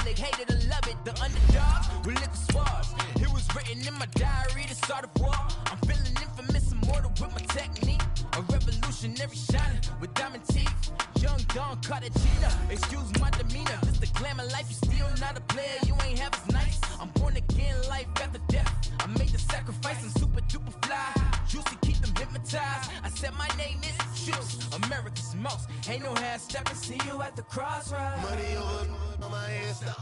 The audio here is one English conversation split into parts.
they hated or love it. The underdogs with liquor swabs. It was written in my diary to start a war. I'm feeling infamous, immortal with my technique. A revolutionary shining with diamond teeth. Young Don Cartagena, excuse my demeanor. This the glamour life, you still not a player, you ain't half as nice. I'm born again, life after death. I made the sacrifice, I'm super duper fly. Juicy, keep them hypnotized. I said my name is Juice, America's most. Ain't no half stepping, see you at the crossroads. Money over on my headstone.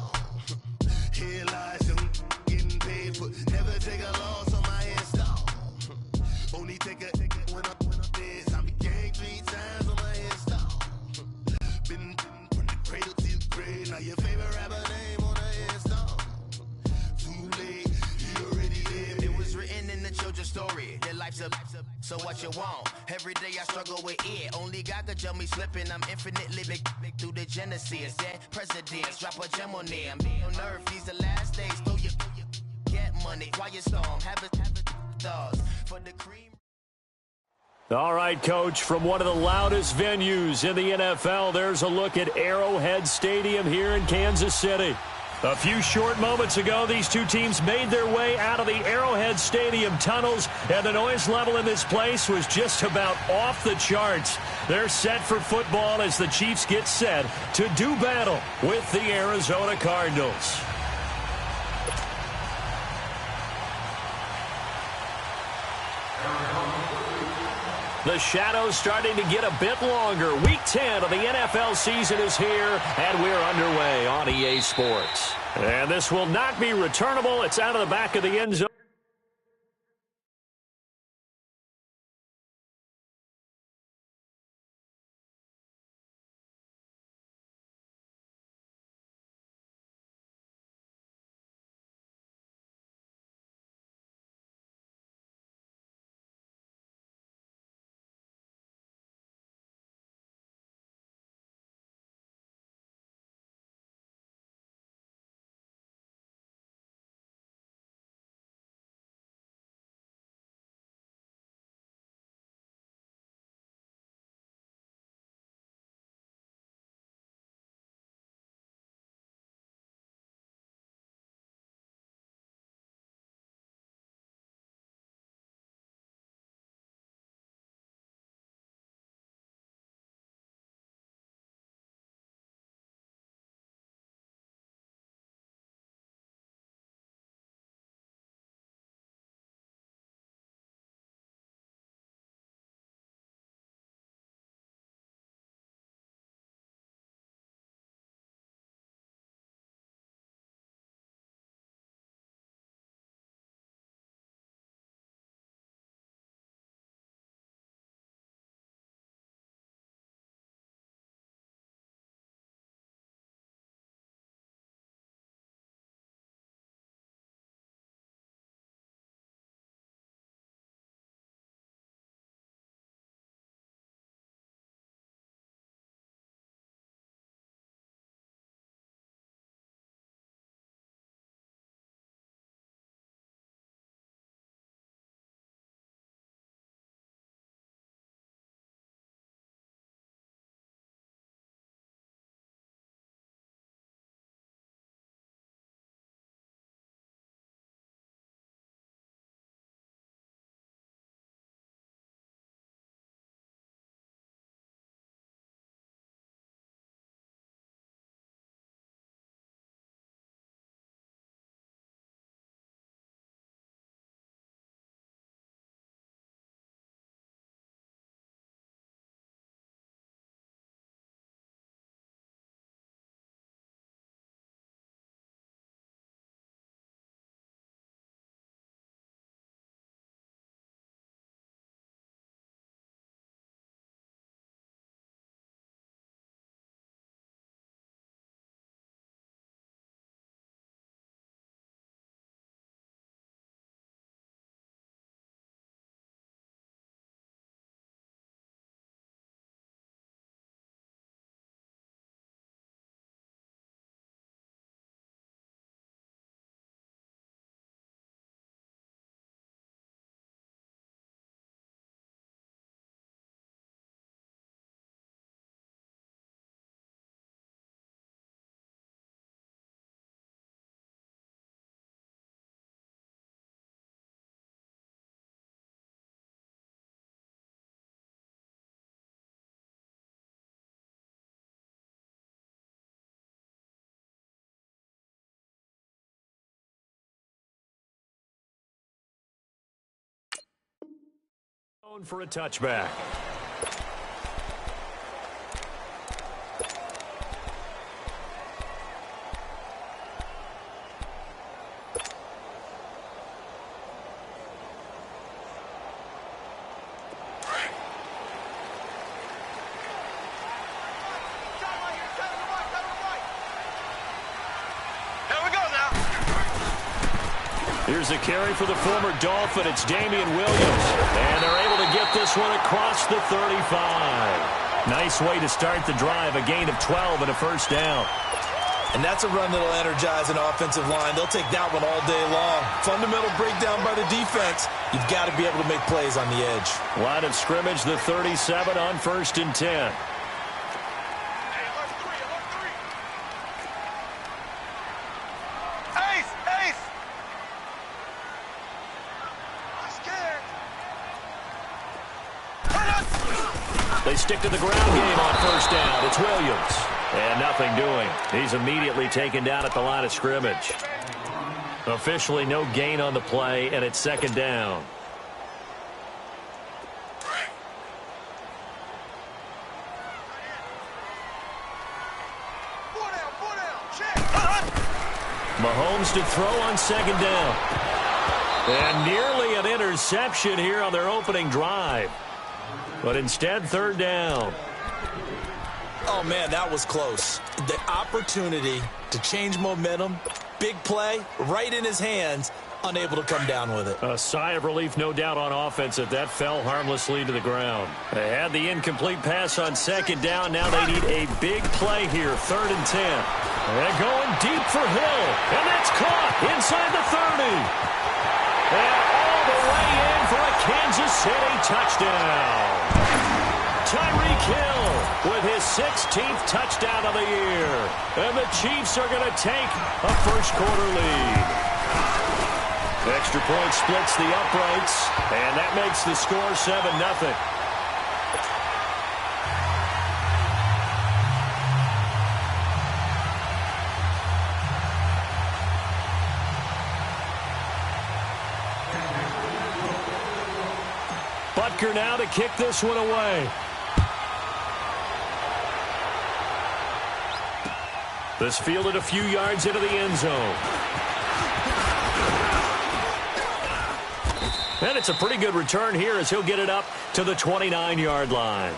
Here lies them getting paid for. Never take a loss on my headstone. Only take a when I'm dead. I be gang 3 times on my headstone. Been from the cradle to the grave. Now your favorite rapper name on the headstone. Too late, you already lived. It was written in the children's story. Their life's a so what you want? Every day I struggle with it. Only God could tell me slipping. I'm infinitely big through the genesis. Then presidents drop a gem on them. On earth, these the last days. Throw your get money. Quiet storm. Have it thoughts for the cream. All right, Coach, from one of the loudest venues in the NFL, there's a look at Arrowhead Stadium here in Kansas City. A few short moments ago, these two teams made their way out of the Arrowhead Stadium tunnels, and the noise level in this place was just about off the charts. They're set for football as the Chiefs get set to do battle with the Arizona Cardinals. The shadows starting to get a bit longer. Week 10 of the NFL season is here, and we're underway on EA Sports. And this will not be returnable. It's out of the back of the end zone. For a touchback. Here's a carry for the former Dolphin. It's Damian Williams. And they're able to get this one across the 35. Nice way to start the drive. A gain of 12 and a first down. And that's a run that'll energize an offensive line. They'll take that one all day long. Fundamental breakdown by the defense. You've got to be able to make plays on the edge. Line of scrimmage, the 37 on 1st and 10. They stick to the ground game on 1st down. It's Williams. And nothing doing. He's immediately taken down at the line of scrimmage. Officially no gain on the play, and it's 2nd down. Mahomes to throw on 2nd down. And nearly an interception here on their opening drive. But instead, 3rd down. Oh, man, that was close. The opportunity to change momentum, big play, right in his hands, unable to come down with it. A sigh of relief, no doubt, on offense if that fell harmlessly to the ground. They had the incomplete pass on 2nd down. Now they need a big play here, 3rd and 10. They're going deep for Hill, and that's caught inside the 30. And all the way in for a Kansas City touchdown. Tyreek Hill with his 16th touchdown of the year. And the Chiefs are going to take a first-quarter lead. Extra point splits the uprights, and that makes the score 7-0. Butker now to kick this one away. This fielded a few yards into the end zone. And it's a pretty good return here as he'll get it up to the 29-yard line.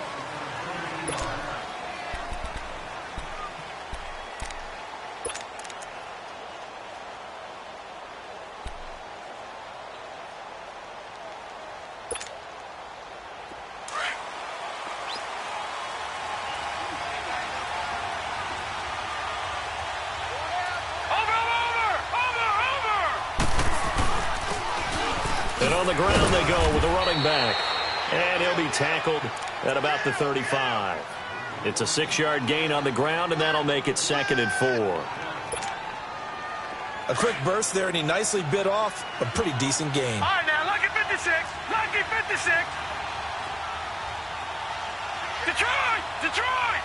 And on the ground they go with a running back. And he'll be tackled at about the 35. It's a 6-yard gain on the ground, and that'll make it 2nd and 4. A quick burst there, and he nicely bit off a pretty decent gain. All right, now, lucky 56. Lucky 56. Detroit! Detroit!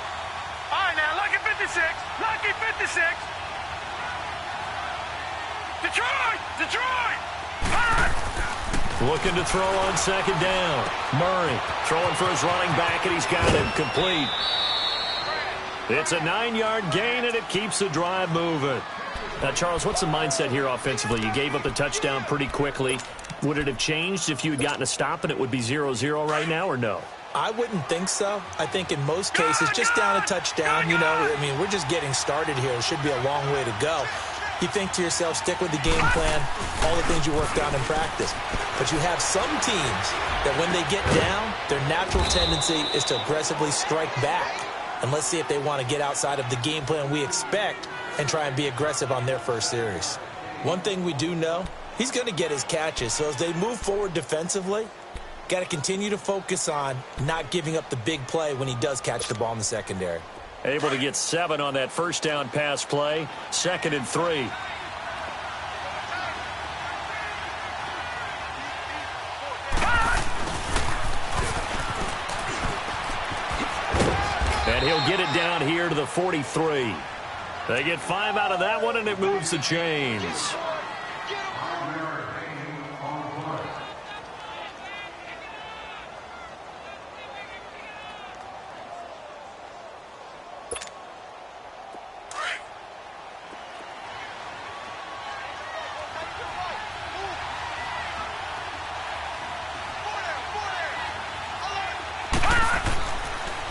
All right, now, lucky 56. Lucky 56. Detroit! Detroit! All right! Looking to throw on 2nd down. Murray throwing for his running back, and he's got him complete. It's a 9-yard gain, and it keeps the drive moving. Now, Charles, what's the mindset here offensively? You gave up the touchdown pretty quickly. Would it have changed if you had gotten a stop and it would be 0-0 right now, or no? I wouldn't think so. I think in most cases, just down a touchdown, you know, I mean, we're just getting started here. It should be a long way to go. You think to yourself, stick with the game plan, all the things you worked on in practice. But you have some teams that when they get down, their natural tendency is to aggressively strike back. And let's see if they want to get outside of the game plan we expect and try and be aggressive on their first series. One thing we do know, he's going to get his catches. So as they move forward defensively, got to continue to focus on not giving up the big play when he does catch the ball in the secondary. Able to get 7 on that first down pass play. 2nd and 3. And he'll get it down here to the 43. They get 5 out of that one, and it moves the chains.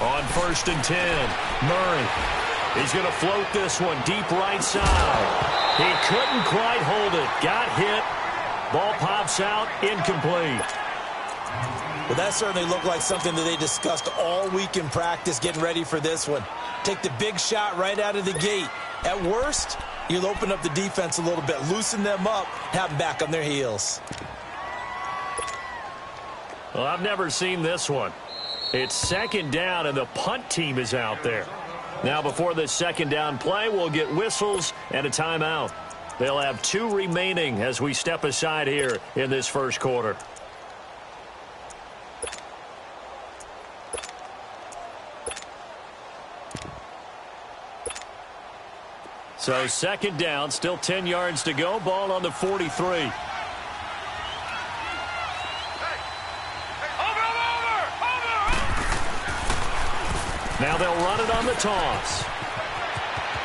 On 1st and 10, Murray. He's going to float this one deep right side. He couldn't quite hold it. Got hit. Ball pops out, incomplete. Well, that certainly looked like something that they discussed all week in practice getting ready for this one. Take the big shot right out of the gate. At worst, you'll open up the defense a little bit, loosen them up, have them back on their heels. Well, I've never seen this one. It's 2nd down, and the punt team is out there. Now, before this 2nd down play, we'll get whistles and a timeout. They'll have 2 remaining as we step aside here in this first quarter. So 2nd down, still 10 yards to go. Ball on the 43. Now they'll run it on the toss.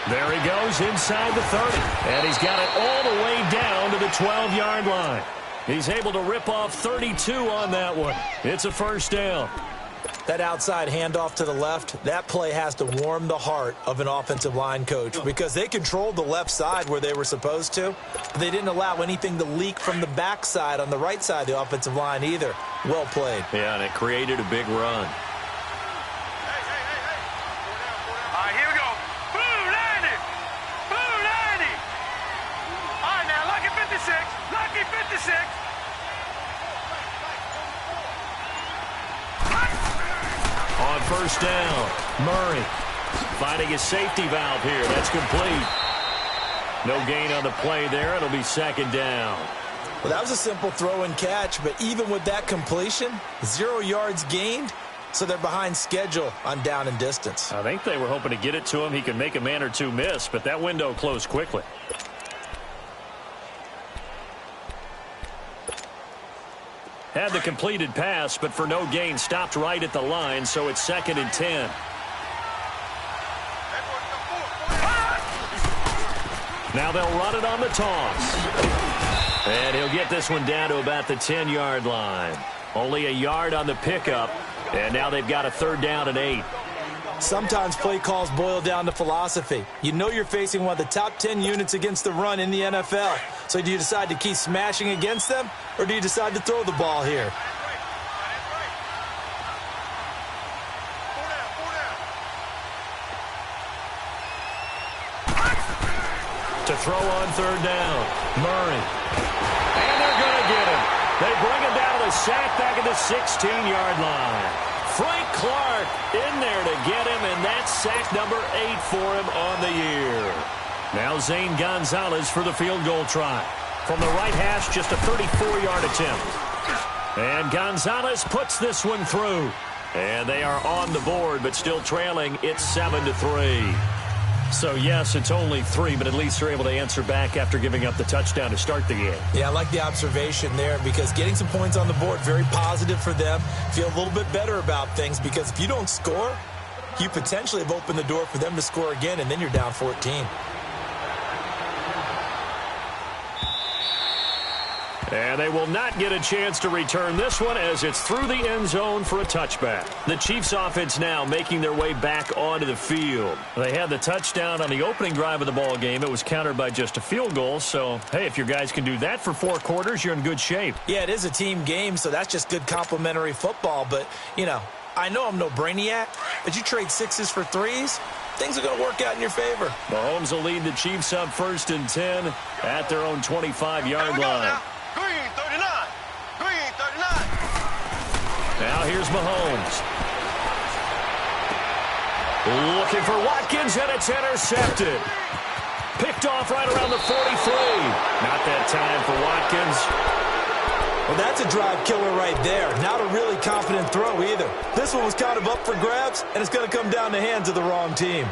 There he goes inside the 30. And he's got it all the way down to the 12-yard line. He's able to rip off 32 on that one. It's a 1st down. That outside handoff to the left, that play has to warm the heart of an offensive line coach because they controlled the left side where they were supposed to, but they didn't allow anything to leak from the backside on the right side of the offensive line either. Well played. Yeah, and it created a big run. All right, here we go. Blue 90. Blue 90. All right, now, lucky 56. Lucky 56. On 1st down, Murray finding his safety valve here. That's complete. No gain on the play there. It'll be 2nd down. Well, that was a simple throw and catch, but even with that completion, 0 yards gained, so they're behind schedule on down and distance. I think they were hoping to get it to him. He could make a man or two miss, but that window closed quickly. Had the completed pass, but for no gain, stopped right at the line, so it's 2nd and 10. Now they'll run it on the toss. And he'll get this one down to about the 10-yard line. Only a yard on the pickup, and now they've got a 3rd down and 8. Sometimes play calls boil down to philosophy. You know you're facing one of the top 10 units against the run in the NFL. So do you decide to keep smashing against them, or do you decide to throw the ball here? To throw on 3rd down, Murray. And they're going to get him. They bring him down to the sack back at the 16-yard line. Frank Clark in there to get him, and that's sack number 8 for him on the year. Now Zane Gonzalez for the field goal try. From the right hash, just a 34-yard attempt. And Gonzalez puts this one through. And they are on the board, but still trailing. It's 7-3. So, yes, it's only 3, but at least they're able to answer back after giving up the touchdown to start the game. Yeah, I like the observation there because getting some points on the board, very positive for them. Feel a little bit better about things because if you don't score, you potentially have opened the door for them to score again, and then you're down 14. And they will not get a chance to return this one as it's through the end zone for a touchback. The Chiefs offense now making their way back onto the field. They had the touchdown on the opening drive of the ball game. It was countered by just a field goal. So, hey, if your guys can do that for 4 quarters, you're in good shape. Yeah, it is a team game, so that's just good complimentary football. But, you know, I know I'm no brainiac, but you trade 6s for 3s, things are going to work out in your favor. Mahomes will lead the Chiefs up 1st and 10 at their own 25-yard line. Green 39. Green 39. Now here's Mahomes. Looking for Watkins, and it's intercepted. Picked off right around the 43. Not that time for Watkins. Well, that's a drive killer right there. Not a really confident throw either. This one was kind of up for grabs, and it's going to come down the hands of the wrong team.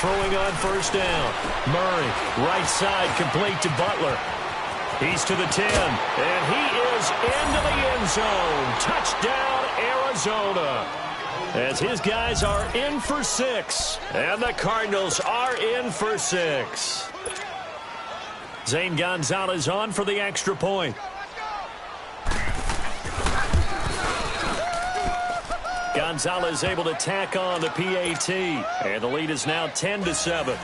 Throwing on 1st down. Murray, right side, complete to Butler. He's to the 10, and he is into the end zone. Touchdown, Arizona. As his guys are in for 6, and the Cardinals are in for 6. Zane Gonzalez on for the extra point. Gonzalez able to tack on the PAT, and the lead is now 10-7.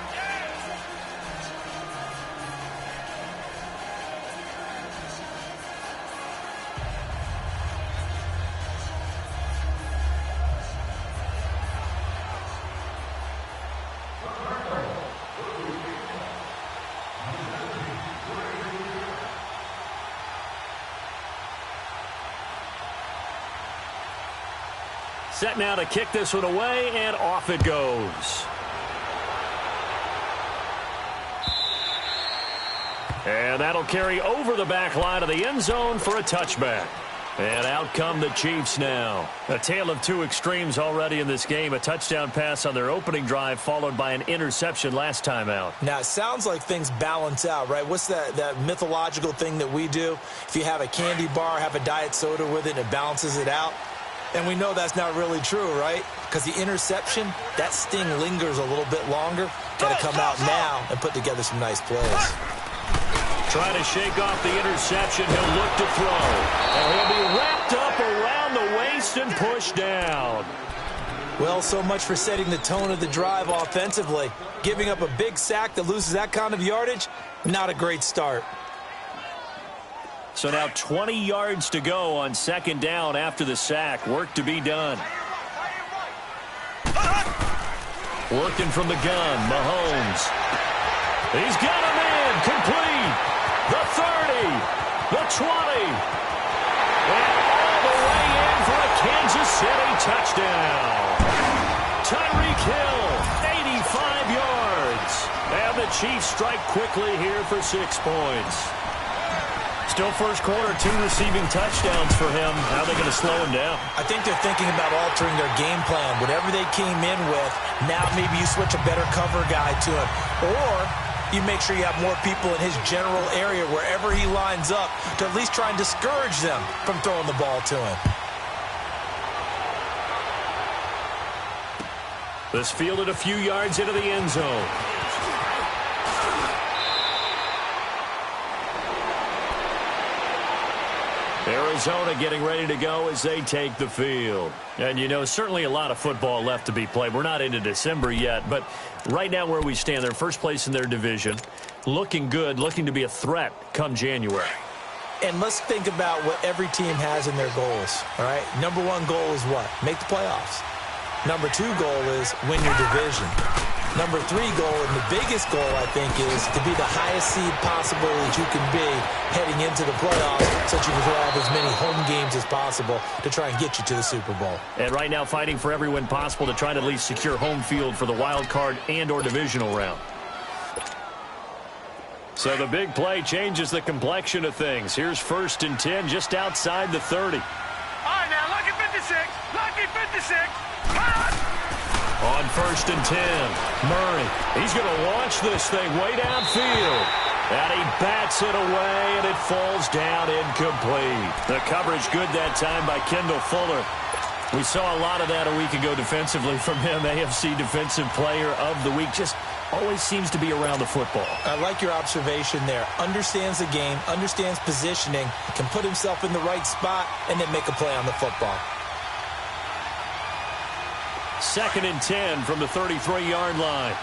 Set now to kick this one away, and off it goes. And that'll carry over the back line of the end zone for a touchback. And out come the Chiefs now. A tale of two extremes already in this game. A touchdown pass on their opening drive, followed by an interception last time out. Now, it sounds like things balance out, right? What's that mythological thing that we do? If you have a candy bar, have a diet soda with it, and it balances it out. And we know that's not really true, right? Because the interception, that sting lingers a little bit longer. Got to come out now and put together some nice plays. Trying to shake off the interception. He'll look to throw. And he'll be wrapped up around the waist and pushed down. Well, so much for setting the tone of the drive offensively. Giving up a big sack that loses that kind of yardage, not a great start. So now 20 yards to go on second down after the sack. Work to be done. Working from the gun, Mahomes. He's got him in, complete. The 30, the 20. And all the way in for a Kansas City touchdown. Tyreek Hill, 85 yards. And the Chiefs strike quickly here for 6 points. Still first quarter, 2 receiving touchdowns for him. How are they going to slow him down? I think they're thinking about altering their game plan. Whatever they came in with, now maybe you switch a better cover guy to him. Or you make sure you have more people in his general area wherever he lines up to at least try and discourage them from throwing the ball to him. This fielded a few yards into the end zone. Arizona getting ready to go as they take the field. And, you know, certainly a lot of football left to be played. We're not into December yet, but right now where we stand, they're first place in their division, looking good, looking to be a threat come January. And let's think about what every team has in their goals, all right? Number 1 goal is what? Make the playoffs. Number 2 goal is win your division. Number 3 goal, and the biggest goal, I think, is to be the highest seed possible that you can be heading into the playoffs so that you can have as many home games as possible to try and get you to the Super Bowl. And right now fighting for every win possible to try to at least secure home field for the wild card and or divisional round. So the big play changes the complexion of things. Here's 1st and 10 just outside the 30. All right, now, lucky 56. Lucky 56. On 1st and 10, Murray. He's going to launch this thing way downfield. And he bats it away, and it falls down incomplete. The coverage good that time by Kendall Fuller. We saw a lot of that a week ago defensively from him. AFC Defensive Player of the Week. Just always seems to be around the football. I like your observation there. Understands the game, understands positioning, can put himself in the right spot, and then make a play on the football. 2nd and 10 from the 33-yard line.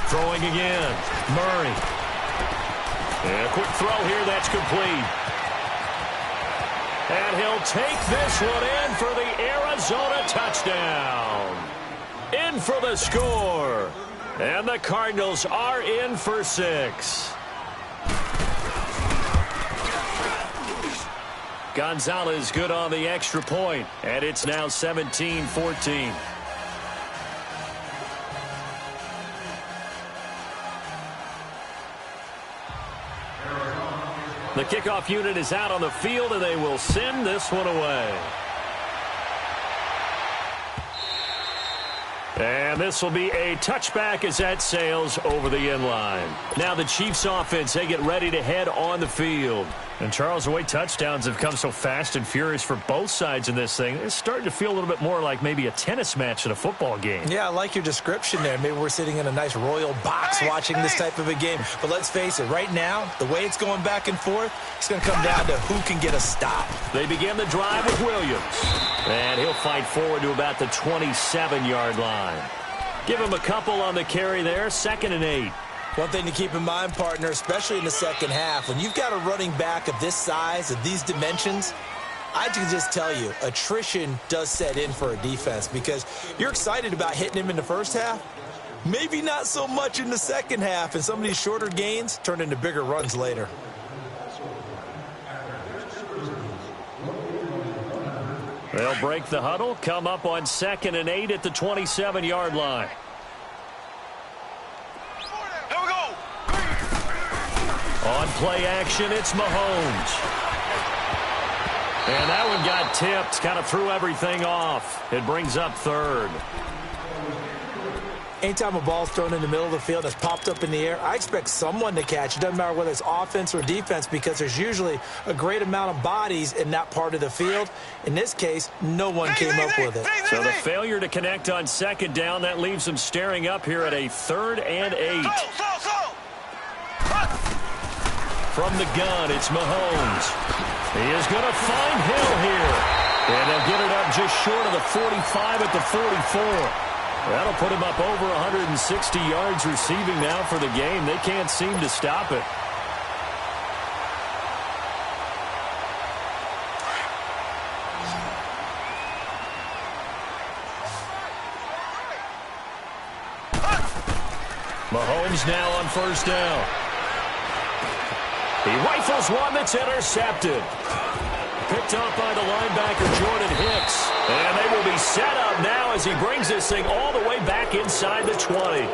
Throwing again. Murray. And a quick throw here that's complete. And he'll take this one in for the Arizona touchdown. In for the score. And the Cardinals are in for 6. Gonzalez good on the extra point, and it's now 17-14. The kickoff unit is out on the field, and they will send this one away. And this will be a touchback as that sails over the end line. Now the Chiefs offense, they get ready to head on the field. And Charles, the way touchdowns have come so fast and furious for both sides in this thing, it's starting to feel a little bit more like maybe a tennis match in a football game. Yeah, I like your description there. Maybe we're sitting in a nice royal box watching this type of a game. But let's face it, right now, the way it's going back and forth, it's going to come down to who can get a stop. They begin the drive with Williams. And he'll fight forward to about the 27-yard line. Give him a couple on the carry there, 2nd and 8. One thing to keep in mind, partner, especially in the second half, when you've got a running back of this size, of these dimensions, I can just tell you, attrition does set in for a defense because you're excited about hitting him in the first half, maybe not so much in the second half, and some of these shorter gains turn into bigger runs later. They'll break the huddle, come up on 2nd and 8 at the 27-yard line. Here we go. On play action, it's Mahomes. And that one got tipped, kind of threw everything off. It brings up 3rd. Anytime a ball's thrown in the middle of the field that's popped up in the air, I expect someone to catch. It doesn't matter whether it's offense or defense because there's usually a great amount of bodies in that part of the field. In this case, no one came up with it. So the failure to connect on 2nd down, that leaves them staring up here at a 3rd and 8. From the gun, it's Mahomes. He is going to find Hill here. And they'll get it up just short of the 45 at the 44. That'll put him up over 160 yards receiving now for the game. They can't seem to stop it. Mahomes now on 1st down. He rifles one that's intercepted. Picked up by the linebacker, Jordan Hicks. And they will be set up now as he brings this thing all the way back inside the 20.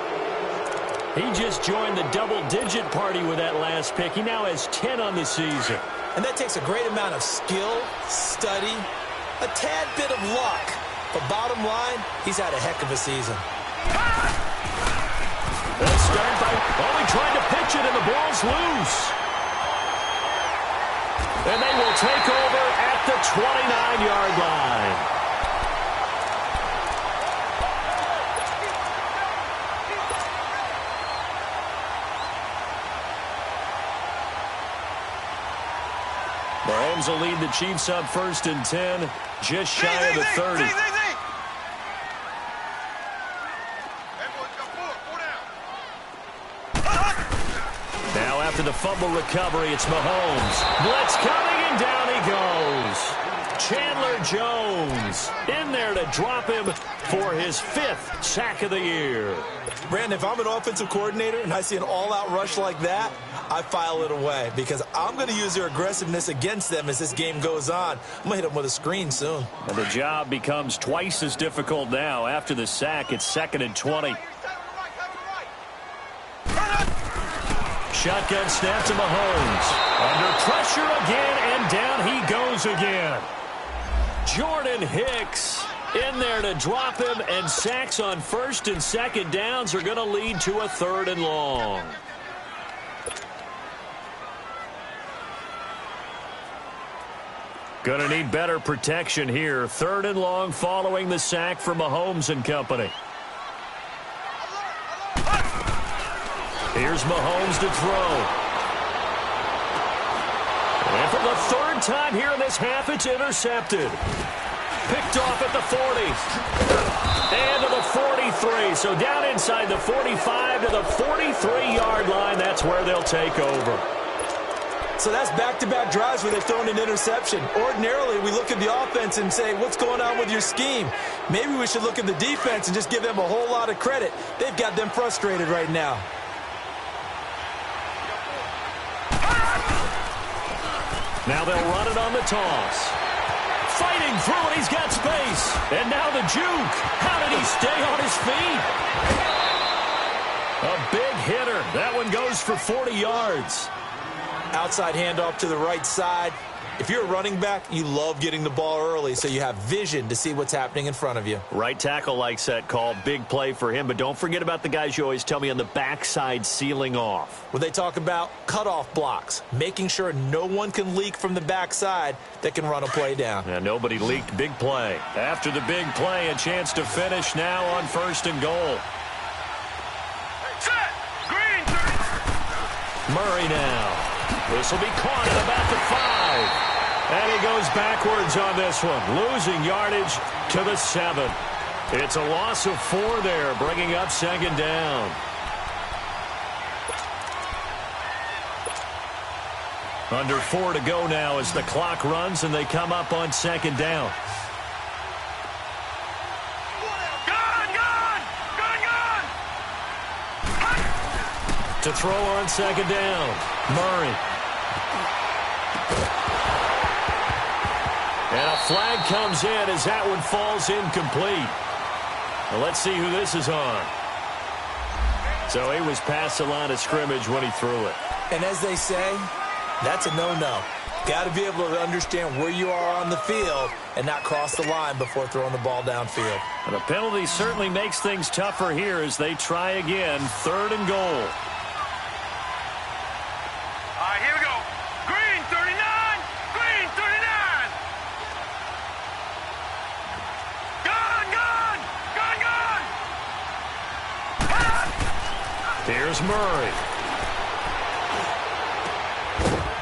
He just joined the double-digit party with that last pick. He now has 10 on the season. And that takes a great amount of skill, study, a tad bit of luck. But bottom line, he's had a heck of a season. They'll start by only trying to pitch it, and the ball's loose. And they will take over at the 29-yard line. Mahomes will lead the Chiefs up 1st and 10, just shy of the 30. Now after the fumble recovery, it's Mahomes. Blitz coming, and down he goes. Chandler Jones in there to drop him for his 5th sack of the year. Brandon, if I'm an offensive coordinator and I see an all-out rush like that, I file it away because I'm going to use their aggressiveness against them as this game goes on. I'm going to hit them with a screen soon. And the job becomes twice as difficult now. After the sack, it's 2nd and 20. Shotgun snap to Mahomes. Under pressure again, and down he goes again. Jordan Hicks in there to drop him, and sacks on 1st and 2nd downs are going to lead to a 3rd and long. Going to need better protection here. 3rd and long following the sack from Mahomes and company. Here's Mahomes to throw. And for the 3rd time here in this half, it's intercepted. Picked off at the 40. And to the 43. So down inside the 45 to the 43-yard line. That's where they'll take over. So that's back-to-back drives where they've thrown an interception. Ordinarily, we look at the offense and say, what's going on with your scheme? Maybe we should look at the defense and just give them a whole lot of credit. They've got them frustrated right now. Now they'll run it on the toss. Fighting through it, he's got space. And now the juke. How did he stay on his feet? A big hitter. That one goes for 40 yards. Outside handoff to the right side. If you're a running back, you love getting the ball early so you have vision to see what's happening in front of you. Right tackle likes that call. Big play for him. But don't forget about the guys you always tell me on the backside sealing off. When they talk about cutoff blocks, making sure no one can leak from the backside that can run a play down. And nobody leaked. Big play. After the big play, a chance to finish now on 1st and goal. Set. Green, 30. Murray now. This will be caught at about the 5. And he goes backwards on this one, losing yardage to the 7. It's a loss of 4 there, bringing up 2nd down. Under 4 to go now as the clock runs and they come up on 2nd down. To throw on 2nd down, Murray. And a flag comes in as that one falls incomplete. Well, let's see who this is on. So he was past the line of scrimmage when he threw it. And as they say, that's a no-no. Got to be able to understand where you are on the field and not cross the line before throwing the ball downfield. And a penalty certainly makes things tougher here as they try again. 3rd and goal. All right, here we go. Green, 39. Green, 39. Here's Murray.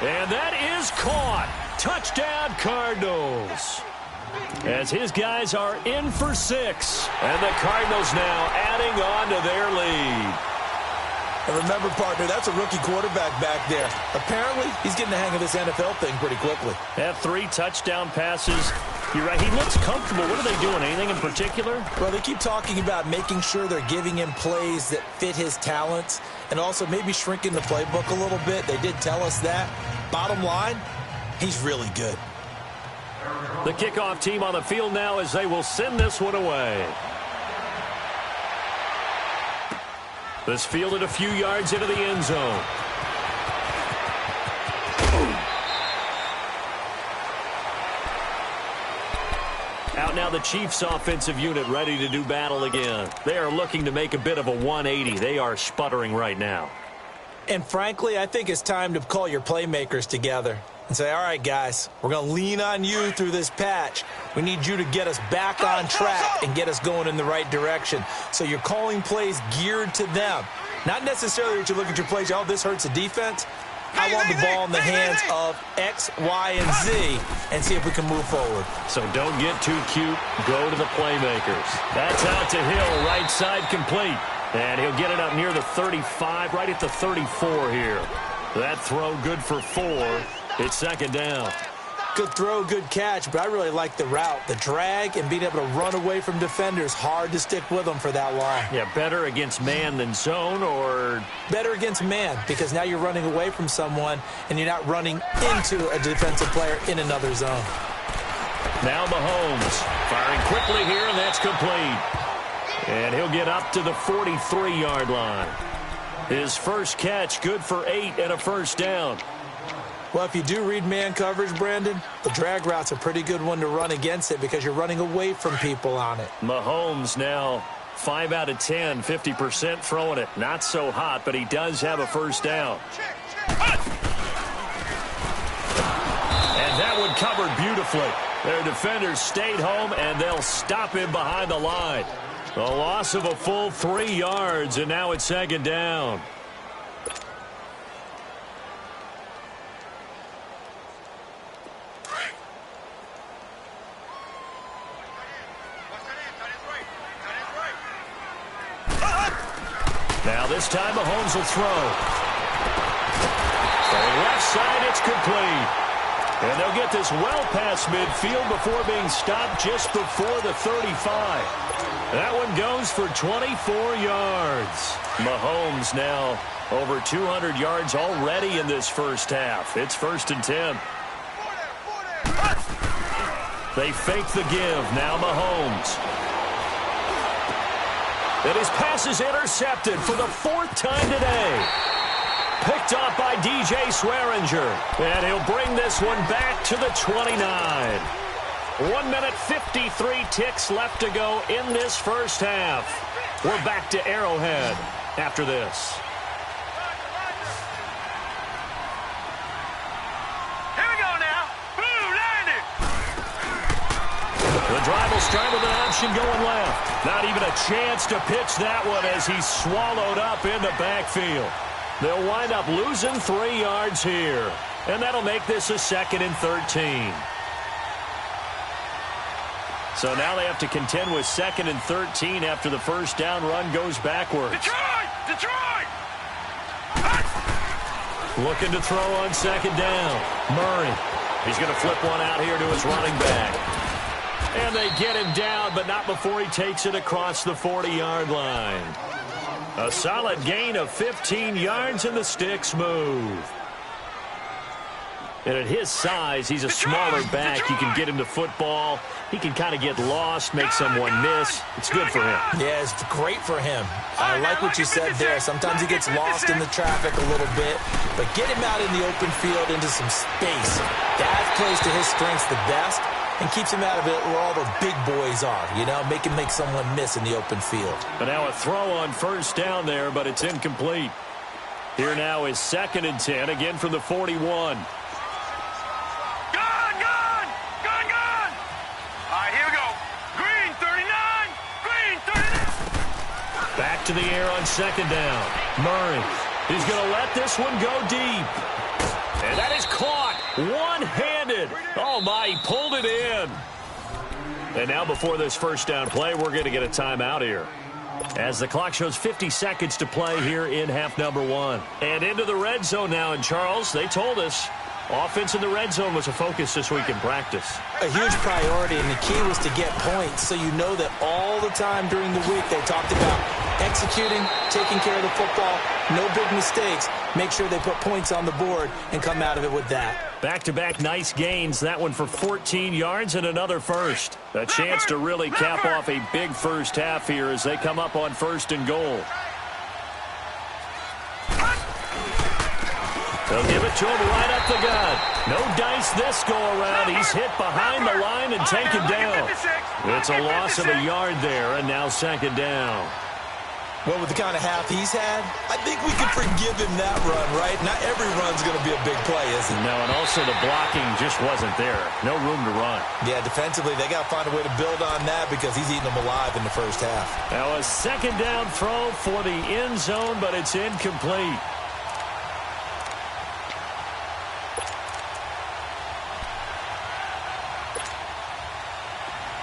And that is caught. Touchdown, Cardinals. As his guys are in for 6. And the Cardinals now adding on to their lead. And remember, partner, that's a rookie quarterback back there. Apparently, he's getting the hang of this NFL thing pretty quickly. Had 3 touchdown passes. You're right, he looks comfortable. What are they doing? Anything in particular? Well, they keep talking about making sure they're giving him plays that fit his talents and also maybe shrinking the playbook a little bit. They did tell us that. Bottom line, he's really good. The kickoff team on the field now as they will send this one away. This fielded a few yards into the end zone. Out now the Chiefs offensive unit ready to do battle again. They are looking to make a bit of a 180. They are sputtering right now. And frankly, I think it's time to call your playmakers together and say, all right, guys, we're going to lean on you through this patch. We need you to get us back on track and get us going in the right direction. So you're calling plays geared to them. Not necessarily that you look at your plays, oh, this hurts the defense. I want the ball in the hands of X, Y, and Z and see if we can move forward. So don't get too cute. Go to the playmakers. That's out to Hill, right side complete. And he'll get it up near the 35, right at the 34 here. That throw good for 4. It's 2nd down. Good throw, good catch, but I really like the route. The drag and being able to run away from defenders, hard to stick with them for that long. Yeah, better against man than zone, or? Better against man, because now you're running away from someone and you're not running into a defensive player in another zone. Now Mahomes firing quickly here, and that's complete. And he'll get up to the 43-yard line. His first catch, good for 8 and a 1st down. Well, if you do read man coverage, Brandon, the drag route's a pretty good one to run against it because you're running away from people on it. Mahomes now 5 out of 10, 50% throwing it. Not so hot, but he does have a 1st down. And that one covered beautifully. Their defenders stayed home, and they'll stop him behind the line. A loss of a full 3 yards, and now it's 2nd down. Now this time Mahomes will throw. From left side, it's complete. And they'll get this well past midfield before being stopped just before the 35. That one goes for 24 yards. Mahomes now over 200 yards already in this first half. It's 1st and 10. They fake the give. Now Mahomes. And his pass is intercepted for the 4th time today. picked off by DJ Swearinger. And he'll bring this one back to the 29. 1 minute 53 ticks left to go in this first half. We're back to Arrowhead after this. Here we go now. Boom, landed. The drive will start with an option going left. Not even a chance to pitch that one as he's swallowed up in the backfield. They'll wind up losing 3 yards here. And that'll make this a 2nd and 13. So now they have to contend with 2nd and 13 after the first down run goes backwards. Detroit! Looking to throw on 2nd down. Murray. He's going to flip one out here to his running back. And they get him down, but not before he takes it across the 40-yard line. A solid gain of 15 yards, and the sticks move. And at his size, he's a smaller back. You can get him to football. He can kind of get lost, make someone miss. It's good for him. Yeah, it's great for him. I like what you said there. Sometimes he gets lost in the traffic a little bit, but get him out in the open field into some space. That plays to his strengths the best and keeps him out of it where all the big boys are, you know, make him make someone miss in the open field. But now a throw on first down there, but it's incomplete. Here now is 2nd and 10, again from the 41. Back to the air on 2nd down. Murray. He's going to let this one go deep. And that is caught one-handed. Oh, my, he pulled it in. And now before this first down play, we're going to get a timeout here. As the clock shows 50 seconds to play here in half number 1. And into the red zone now. And, Charles, they told us offense in the red zone was a focus this week in practice. A huge priority, and the key was to get points. So you know that all the time during the week they talked about executing, taking care of the football, no big mistakes. Make sure they put points on the board and come out of it with that. Back-to-back nice gains. That one for 14 yards and another first. A chance to really cap off a big first half here as they come up on 1st and goal. They'll give it to him right up the gut. No dice this go-around. He's hit behind the line and taken down. It's a loss of a yard there, and now 2nd down. Well, with the kind of half he's had, I think we can forgive him that run, right? Not every run's going to be a big play, is it? No, and also the blocking just wasn't there. No room to run. Yeah, defensively, they got to find a way to build on that because he's eating them alive in the first half. Now a 2nd down throw for the end zone, but it's incomplete.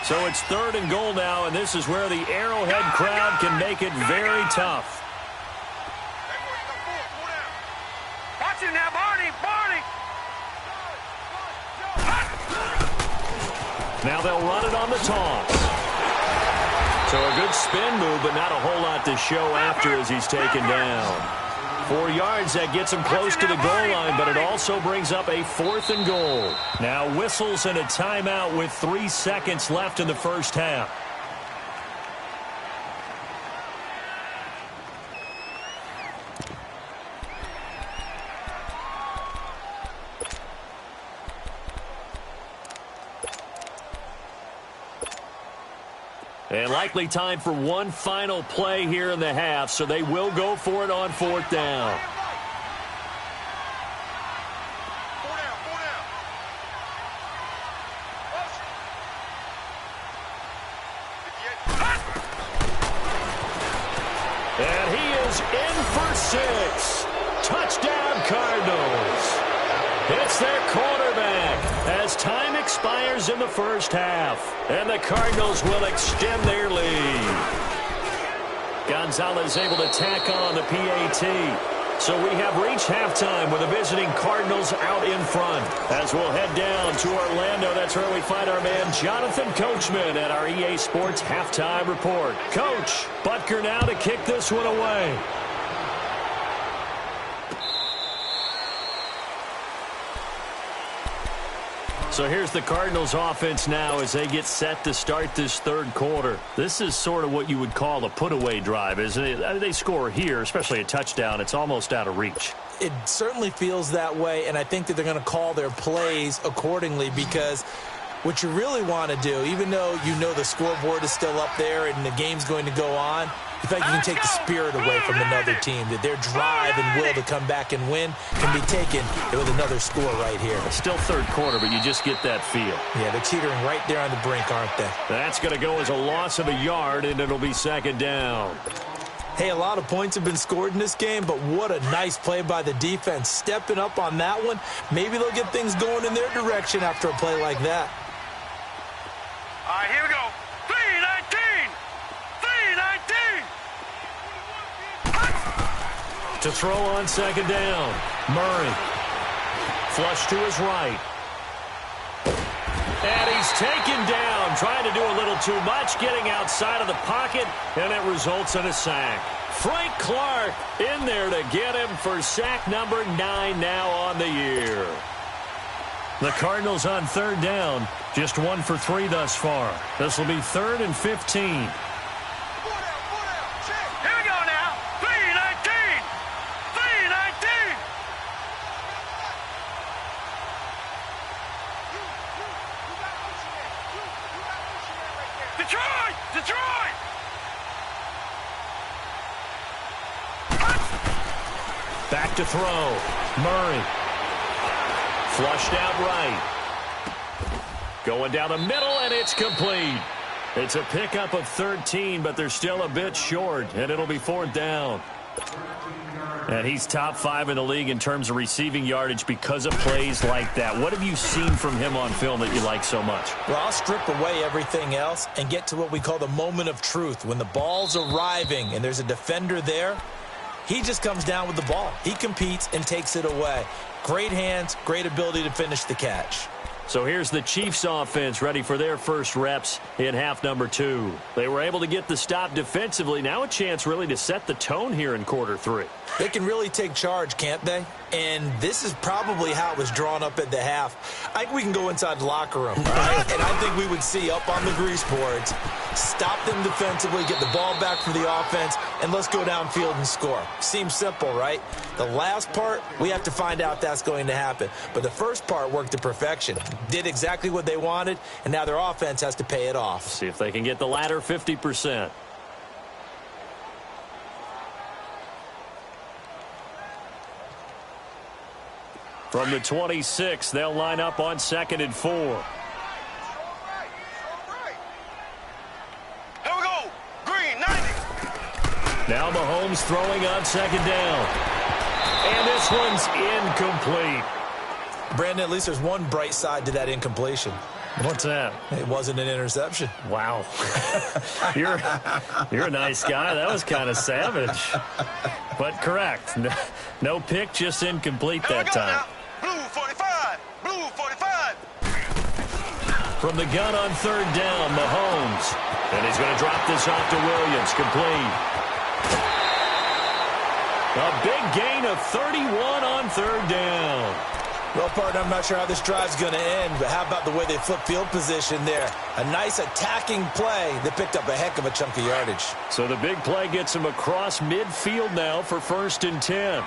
So it's 3rd and goal now, and this is where the Arrowhead crowd can make it very tough. Watch it now, Barney! Now they'll run it on the toss. So a good spin move, but not a whole lot to show after as he's taken down. 4 yards, that gets him close to the goal line, but it also brings up a 4th and goal. Now whistles and a timeout with 3 seconds left in the first half. And likely time for one final play here in the half, so they will go for it on 4th down. And he is in for 6. Touchdown, Cardinals. It's their quarterback as time expires in the first half. And the Cardinals will extend their lead. Gonzalez able to tack on the PAT. So we have reached halftime with the visiting Cardinals out in front. As we'll head down to Orlando, that's where we find our man Jonathan Coachman at our EA Sports Halftime Report. Coach, Butker now to kick this one away. So here's the Cardinals offense now as they get set to start this 3rd quarter. This is sort of what you would call a put-away drive, isn't it? They score here, especially a touchdown. It's almost out of reach. it certainly feels that way, and I think that they're going to call their plays accordingly, because what you really want to do, even though you know the scoreboard is still up there and the game's going to go on, you think you can take the spirit away from another team, that their drive and will to come back and win can be taken with another score right here. Still third quarter, but you just get that feel. Yeah, they're teetering right there on the brink, aren't they? That's going to go as a loss of a yard, and it'll be second down. Hey, a lot of points have been scored in this game, but what a nice play by the defense. Stepping up on that one, maybe they'll get things going in their direction after a play like that. All right, here we go. 3-19. 3-19. To throw on second down, Murray. Flush to his right. And he's taken down, trying to do a little too much, getting outside of the pocket, and it results in a sack. Frank Clark in there to get him for sack number 9 now on the year. The Cardinals on third down, just 1 for 3 thus far. This will be 3rd and 15. Detroit! Back to throw. Murray. Flushed out right. Going down the middle, and it's complete. It's a pickup of 13, but they're still a bit short, and it'll be 4th down. And he's top 5 in the league in terms of receiving yardage because of plays like that. What have you seen from him on film that you like so much? Well, I'll strip away everything else and get to what we call the moment of truth. When the ball's arriving and there's a defender there, he just comes down with the ball. He competes and takes it away. Great hands, great ability to finish the catch. So here's the Chiefs offense ready for their first reps in half number 2. They were able to get the stop defensively. Now a chance really to set the tone here in quarter 3. They can really take charge, can't they? And this is probably how it was drawn up at the half. I think we can go inside the locker room, right? And I think we would see up on the grease boards, stop them defensively, get the ball back for the offense, and let's go downfield and score. Seems simple, right? The last part, we have to find out that's going to happen. But the first part worked to perfection. Did exactly what they wanted, and now their offense has to pay it off. See if they can get the latter 50%. From the 26, they'll line up on 2nd and 4. Here we go. Green, 90. Now Mahomes throwing on 2nd down. And this one's incomplete. Brandon, at least there's one bright side to that incompletion. What's that? It wasn't an interception. Wow. You're a nice guy. That was kind of savage. But correct. No pick, just incomplete that time. Now. Blue 45. Blue 45. From the gun on 3rd down, Mahomes. And he's going to drop this off to Williams. Complete. A big gain of 31 on 3rd down. Well, partner, I'm not sure how this drive's going to end, but how about the way they flip field position there? A nice attacking play that picked up a heck of a chunk of yardage. So the big play gets him across midfield now for 1st and 10.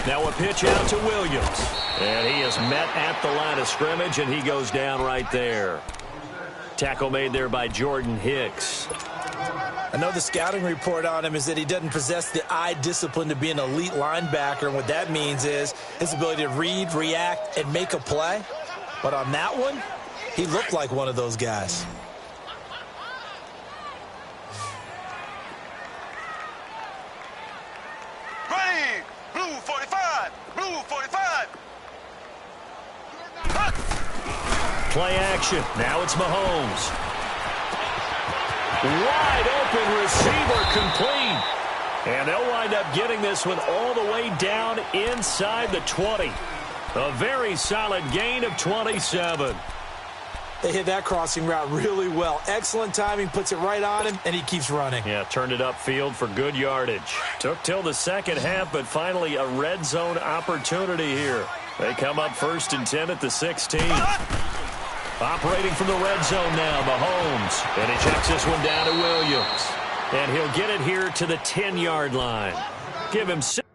Now a pitch out to Williams. And he is met at the line of scrimmage, and he goes down right there. Tackle made there by Jordan Hicks. I know the scouting report on him is that he doesn't possess the eye discipline to be an elite linebacker, and what that means is his ability to read, react, and make a play. But on that one, he looked like one of those guys. Ready. Blue 45. Blue 45. Play action. Now it's Mahomes. Wide open receiver complete. And they'll wind up getting this one all the way down inside the 20. A very solid gain of 27. They hit that crossing route really well. Excellent timing, puts it right on him, and he keeps running. Yeah, turned it upfield for good yardage. Took till the second half, but finally a red zone opportunity here. They come up 1st and 10 at the 16. Operating from the red zone now, Mahomes. And he checks this one down to Williams. And he'll get it here to the 10-yard line. Give him 6.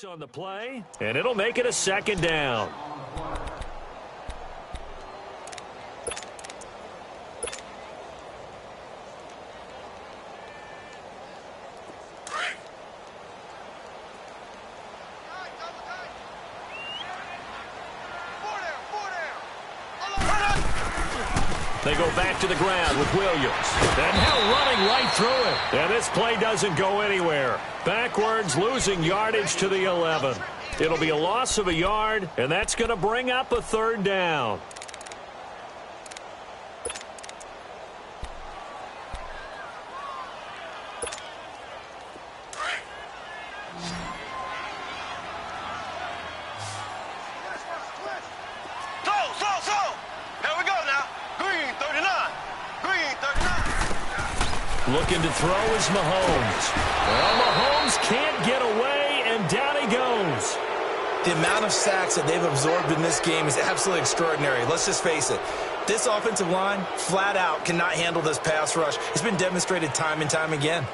On the play, and it'll make it a 2nd down. They go back to the ground with Williams. And now running right through it. And this play doesn't go anywhere. Backwards, losing yardage to the 11. It'll be a loss of a yard, and that's going to bring up a 3rd down. Looking to throw is Mahomes. Well, Mahomes can't get away, and down he goes. The amount of sacks that they've absorbed in this game is absolutely extraordinary. Let's just face it. This offensive line, flat out, cannot handle this pass rush. It's been demonstrated time and time again.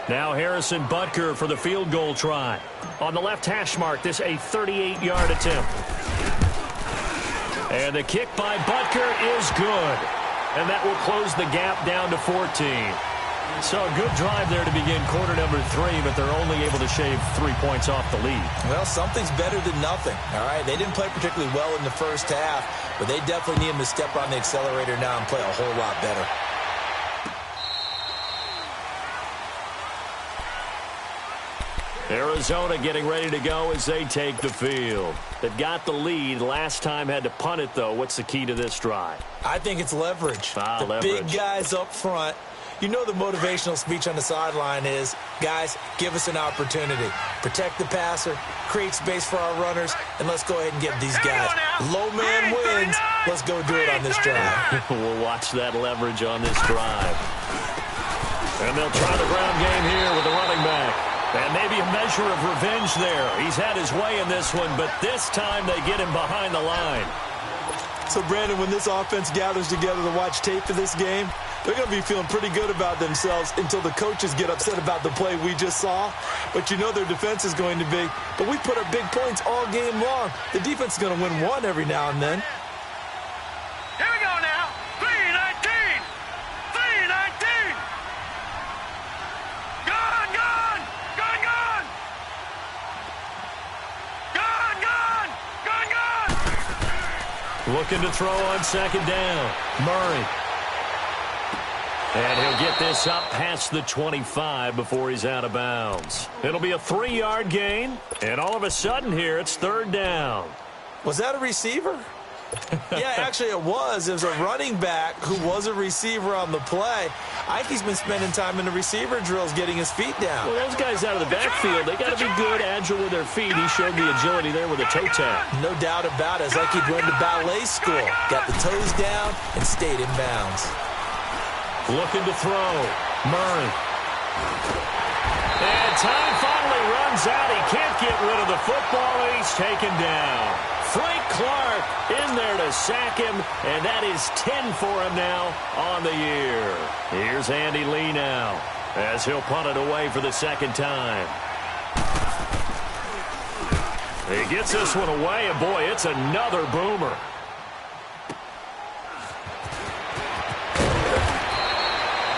Now Harrison Butker for the field goal try. On the left hash mark, this a 38-yard attempt. And the kick by Butker is good. And that will close the gap down to 14. So a good drive there to begin quarter number 3, but they're only able to shave 3 points off the lead. Well, something's better than nothing, all right? They didn't play particularly well in the first half, but they definitely need them to step on the accelerator now and play a whole lot better. Arizona getting ready to go as they take the field. They've got the lead. Last time had to punt it, though. What's the key to this drive? I think it's leverage. The big guys up front. You know the motivational speech on the sideline is, guys, give us an opportunity. Protect the passer, create space for our runners, and let's go ahead and get these guys. Low man wins. Let's go do it on this drive. We'll watch that leverage on this drive. And they'll try the ground game here with the running back. And maybe a measure of revenge there. He's had his way in this one, but this time they get him behind the line. So, Brandon, when this offense gathers together to watch tape for this game, they're going to be feeling pretty good about themselves until the coaches get upset about the play we just saw. But you know their defense is going to be. But we put up big points all game long. The defense is going to win one every now and then. Here we go now. 3-19. 3-19. Gone, gone. Gone, gone. Gone, gone. Gone, gone. Looking to throw on 2nd down. Murray. And he'll get this up past the 25 before he's out of bounds. It'll be a 3-yard gain, and all of a sudden here, it's 3rd down. Was that a receiver? Yeah, actually it was. It was a running back who was a receiver on the play. Ikey's been spending time in the receiver drills getting his feet down. Well, those guys out of the backfield, they got to be good, agile with their feet. He showed the agility there with a toe tap. No doubt about it. It's like he'd went to ballet school. Got the toes down and stayed in bounds. Looking to throw. Murray. And time finally runs out. He can't get rid of the football, and he's taken down. Frank Clark in there to sack him, and that is 10 for him now on the year. Here's Andy Lee now as he'll punt it away for the second time. He gets this one away, and boy, it's another boomer.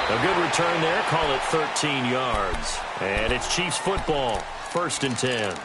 A good return there. Call it 13 yards. And it's Chiefs football. 1st and 10.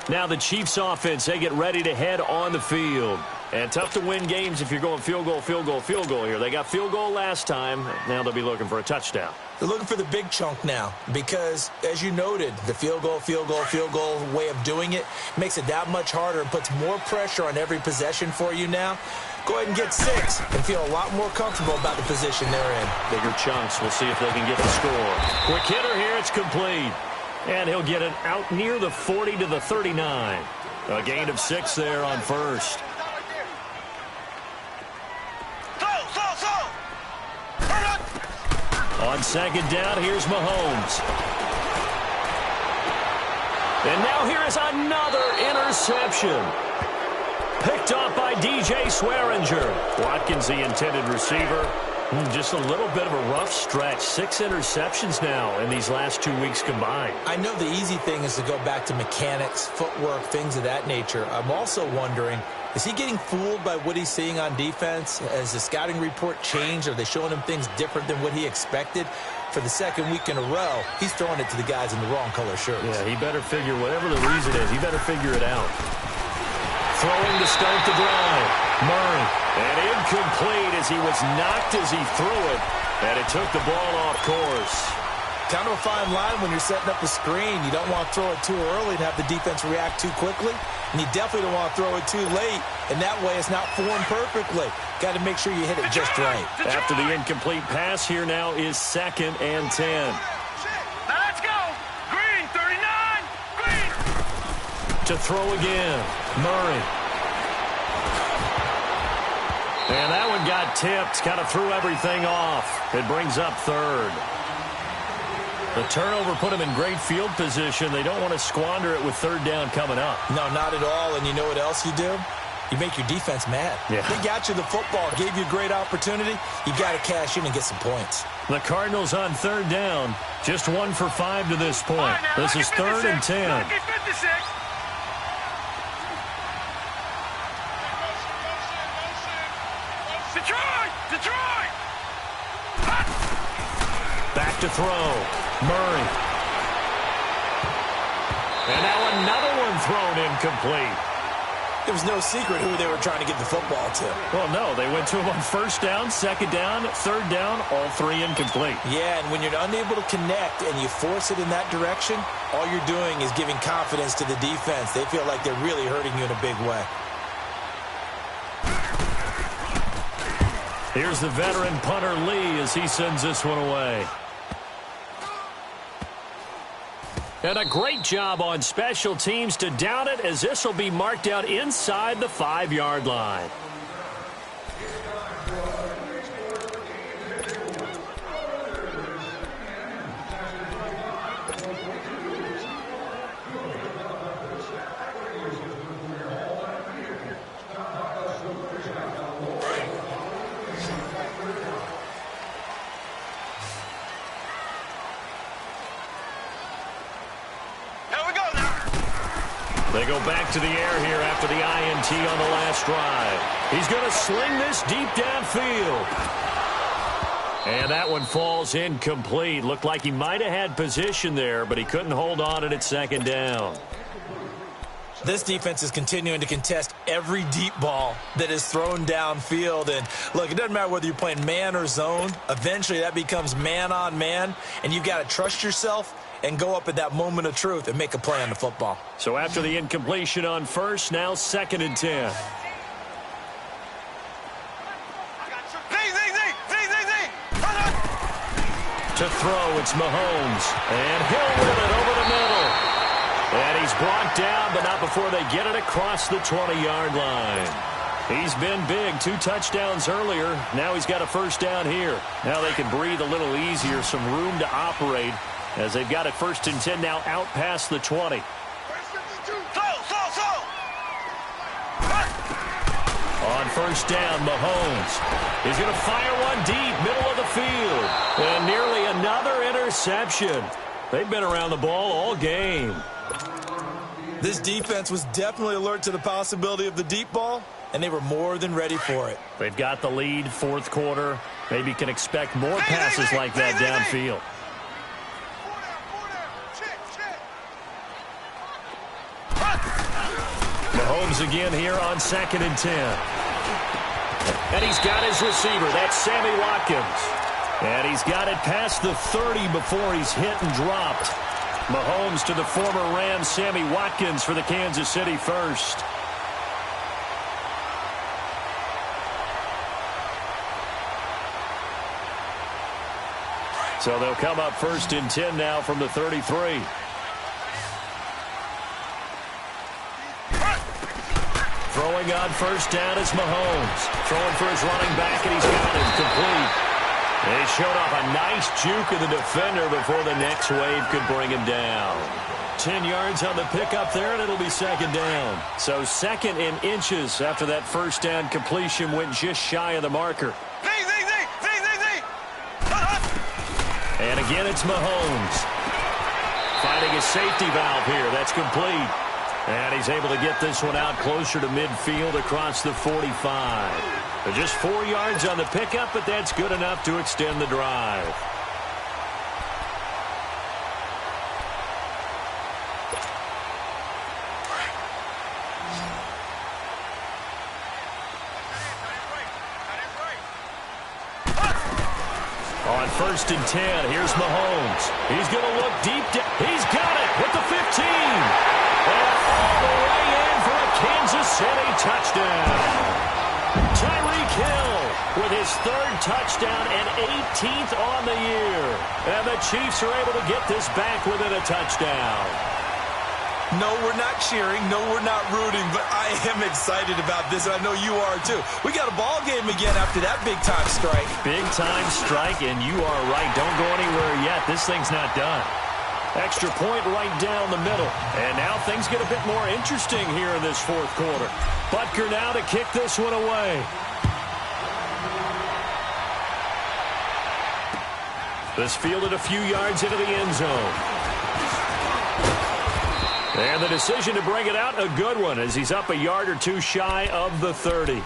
Now the Chiefs offense, they get ready to head on the field. And tough to win games if you're going field goal, field goal, field goal here. They got field goal last time. Now they'll be looking for a touchdown. They're looking for the big chunk now because, as you noted, the field goal way of doing it makes it that much harder and puts more pressure on every possession for you now. Go ahead and get 6 and feel a lot more comfortable about the position they're in. Bigger chunks. We'll see if they can get the score. Quick hitter here. It's complete. And he'll get it out near the 40 to the 39. A gain of 6 there on first. On second down, here's Mahomes. And now here is another interception. Picked off by DJ Swearinger. Watkins, the intended receiver. Just a little bit of a rough stretch. 6 interceptions now in these last 2 weeks combined. I know the easy thing is to go back to mechanics, footwork, things of that nature. I'm also wondering, is he getting fooled by what he's seeing on defense? Has the scouting report changed? Are they showing him things different than what he expected? For the second week in a row, he's throwing it to the guys in the wrong color shirts. Yeah, he better figure, whatever the reason is, he better figure it out. Throwing to start the drive. Murray. And incomplete as he was knocked as he threw it. And it took the ball off course. Kind of a fine line when you're setting up a screen. You don't want to throw it too early and have the defense react too quickly. And you definitely don't want to throw it too late. And that way it's not formed perfectly. Got to make sure you hit it just right. After the incomplete pass, here now is 2nd and 10. Now let's go. Green, 39. Green. To throw again. Murray. And that one got tipped. Kind of threw everything off. It brings up 3rd. The turnover put them in great field position. They don't want to squander it with 3rd down coming up. No, not at all. And you know what else you do? You make your defense mad. Yeah. They got you the football, gave you a great opportunity. You got to cash in and get some points. The Cardinals on 3rd down. Just 1 for 5 to this point. Right, this is 3rd and 10. Lucky 56. Detroit! Back to throw. Murray. And now another one thrown incomplete. It was no secret who they were trying to get the football to. Well, no, they went to him on 1st down, 2nd down, 3rd down, all 3 incomplete. Yeah, and when you're unable to connect and you force it in that direction, all you're doing is giving confidence to the defense. They feel like they're really hurting you in a big way. Here's the veteran punter Lee as he sends this one away. And a great job on special teams to down it, as this will be marked out inside the 5-yard line. They go back to the air here after the INT on the last drive. He's going to sling this deep downfield. And that one falls incomplete. Looked like he might have had position there, but he couldn't hold on it at 2nd down. This defense is continuing to contest every deep ball that is thrown downfield. And, look, it doesn't matter whether you're playing man or zone. Eventually that becomes man on man, and you've got to trust yourself and go up at that moment of truth and make a play on the football. So after the incompletion on 1st, now 2nd and 10. To throw, it's Mahomes. And he'll win it over the middle. And he's brought down, but not before they get it across the 20-yard line. He's been big. 2 touchdowns earlier. Now he's got a first down here. Now they can breathe a little easier. Some room to operate as they've got it 1st and 10 now out past the 20. On first down, Mahomes. He's going to fire one deep, middle of the field. And nearly another interception. They've been around the ball all game. This defense was definitely alert to the possibility of the deep ball, and they were more than ready for it. They've got the lead, 4th quarter. Maybe can expect more passes like that downfield. Mahomes again here on 2nd and 10. And he's got his receiver. That's Sammy Watkins. And he's got it past the 30 before he's hit and dropped. Mahomes to the former Rams, Sammy Watkins for the Kansas City first. So they'll come up 1st and 10 now from the 33. Throwing on first down is Mahomes. Throwing for his running back, and he's got it complete. They showed off a nice juke of the defender before the next wave could bring him down. 10 yards on the pickup there, and it'll be 2nd down. So 2nd in inches after that first down completion went just shy of the marker. And again, it's Mahomes. Finding a safety valve here. That's complete. And he's able to get this one out closer to midfield across the 45. Just 4 yards on the pickup, but that's good enough to extend the drive. On 1st and 10, here's Mahomes. He's going to look deep. He's got it with the 15. And all the way in for a Kansas City touchdown. Tyreek Hill with his 3rd touchdown and 18th on the year. And the Chiefs are able to get this back within a touchdown. No, we're not cheering. No, we're not rooting. But I am excited about this, and I know you are too. We got a ball game again after that big-time strike. Big-time strike, and you are right. Don't go anywhere yet. This thing's not done. Extra point right down the middle. And now things get a bit more interesting here in this 4th quarter. Butker now to kick this one away. This fielded a few yards into the end zone. And the decision to bring it out, a good one, as he's up a yard or 2 shy of the 30.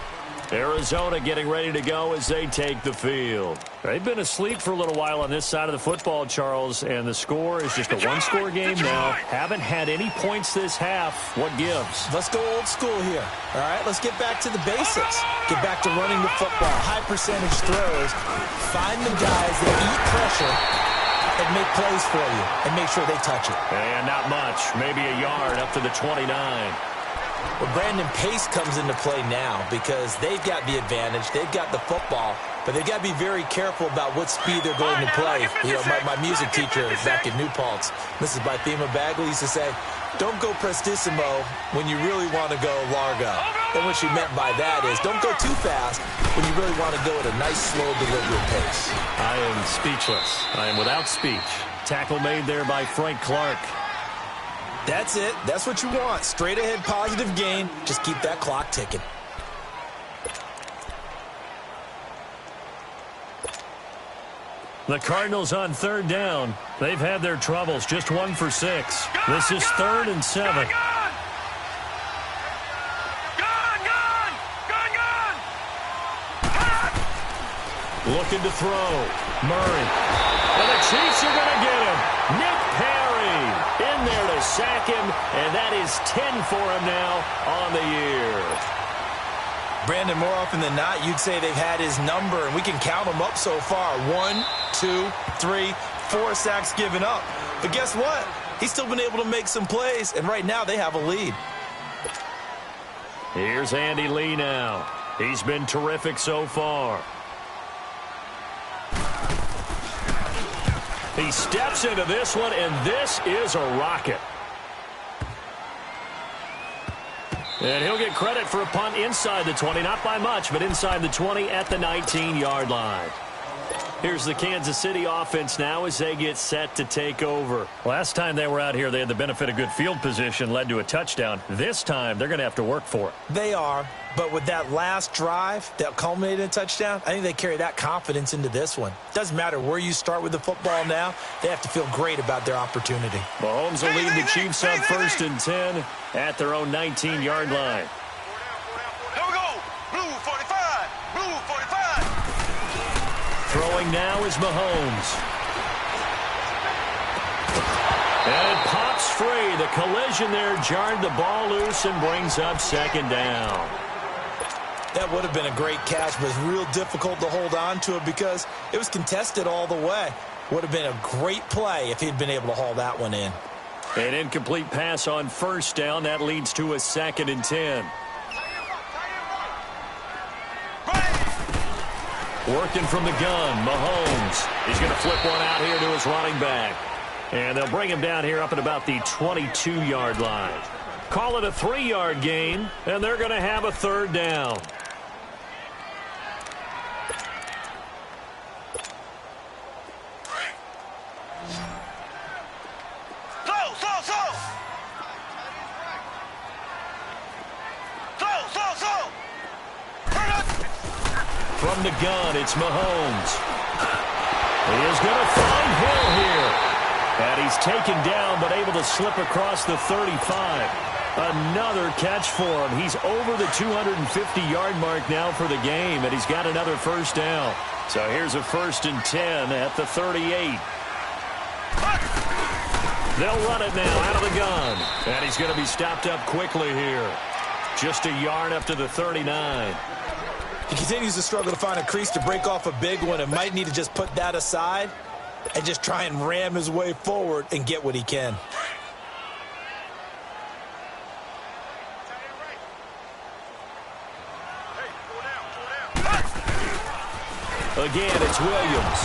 Arizona getting ready to go as they take the field. They've been asleep for a little while on this side of the football, Charles, and the score is just a 1-score game now. Haven't had any points this half. What gives? Let's go old school here. All right, let's get back to the basics. Get back to running the football, high percentage throws. Find the guys that eat pressure and make plays for you and make sure they touch it. And not much, maybe a yard up to the 29. Well, Brandon, pace comes into play now because they've got the advantage. They've got the football, but they've got to be very careful about what speed they're going to play. You know, my music teacher back in New Paltz, Mrs. Bythema Bagley, used to say, don't go prestissimo when you really want to go largo. And what she meant by that is don't go too fast when you really want to go at a nice, slow, deliberate pace. I am speechless. I am without speech. Tackle made there by Frank Clark. That's it. That's what you want. Straight ahead positive gain. Just keep that clock ticking. The Cardinals on 3rd down. They've had their troubles. Just 1 for 6. This is 3rd and 7. Looking to throw. Murray. And the Chiefs are going to get him. Nick Perry in there to sack him, and that is 10 for him now on the year. Brandon, more often than not, you'd say they've had his number, and we can count them up so far. 1, 2, 3, 4 sacks given up. But guess what? He's still been able to make some plays, and right now they have a lead. Here's Andy Lee now. He's been terrific so far. He steps into this one, and this is a rocket. And he'll get credit for a punt inside the 20, not by much, but inside the 20 at the 19-yard line. Here's the Kansas City offense now as they get set to take over. Last time they were out here, they had the benefit of good field position, led to a touchdown. This time, they're going to have to work for it. They are, but with that last drive that culminated in a touchdown, I think they carry that confidence into this one. Doesn't matter where you start with the football now, they have to feel great about their opportunity. Mahomes will lead the Chiefs up 1st and 10 at their own 19-yard line. Here we go. Blue 45. Blue 45. Throwing now is Mahomes. And it pops free. The collision there jarred the ball loose and brings up 2nd down. That would have been a great catch, but it's real difficult to hold on to it because it was contested all the way. Would have been a great play if he'd been able to haul that one in. An incomplete pass on 1st down. That leads to a 2nd and 10. Working from the gun, Mahomes. He's going to flip one out here to his running back. And they'll bring him down here up at about the 22-yard line. Call it a 3-yard gain, and they're going to have a 3rd down. From the gun, it's Mahomes. He is going to find Hill here. And he's taken down, but able to slip across the 35. Another catch for him. He's over the 250-yard mark now for the game, and he's got another 1st down. So here's a 1st and 10 at the 38. They'll run it now out of the gun. And he's going to be stopped up quickly here. Just a yard up to the 39. He continues to struggle to find a crease to break off a big one and might need to just put that aside and just try and ram his way forward and get what he can. Again, it's Williams.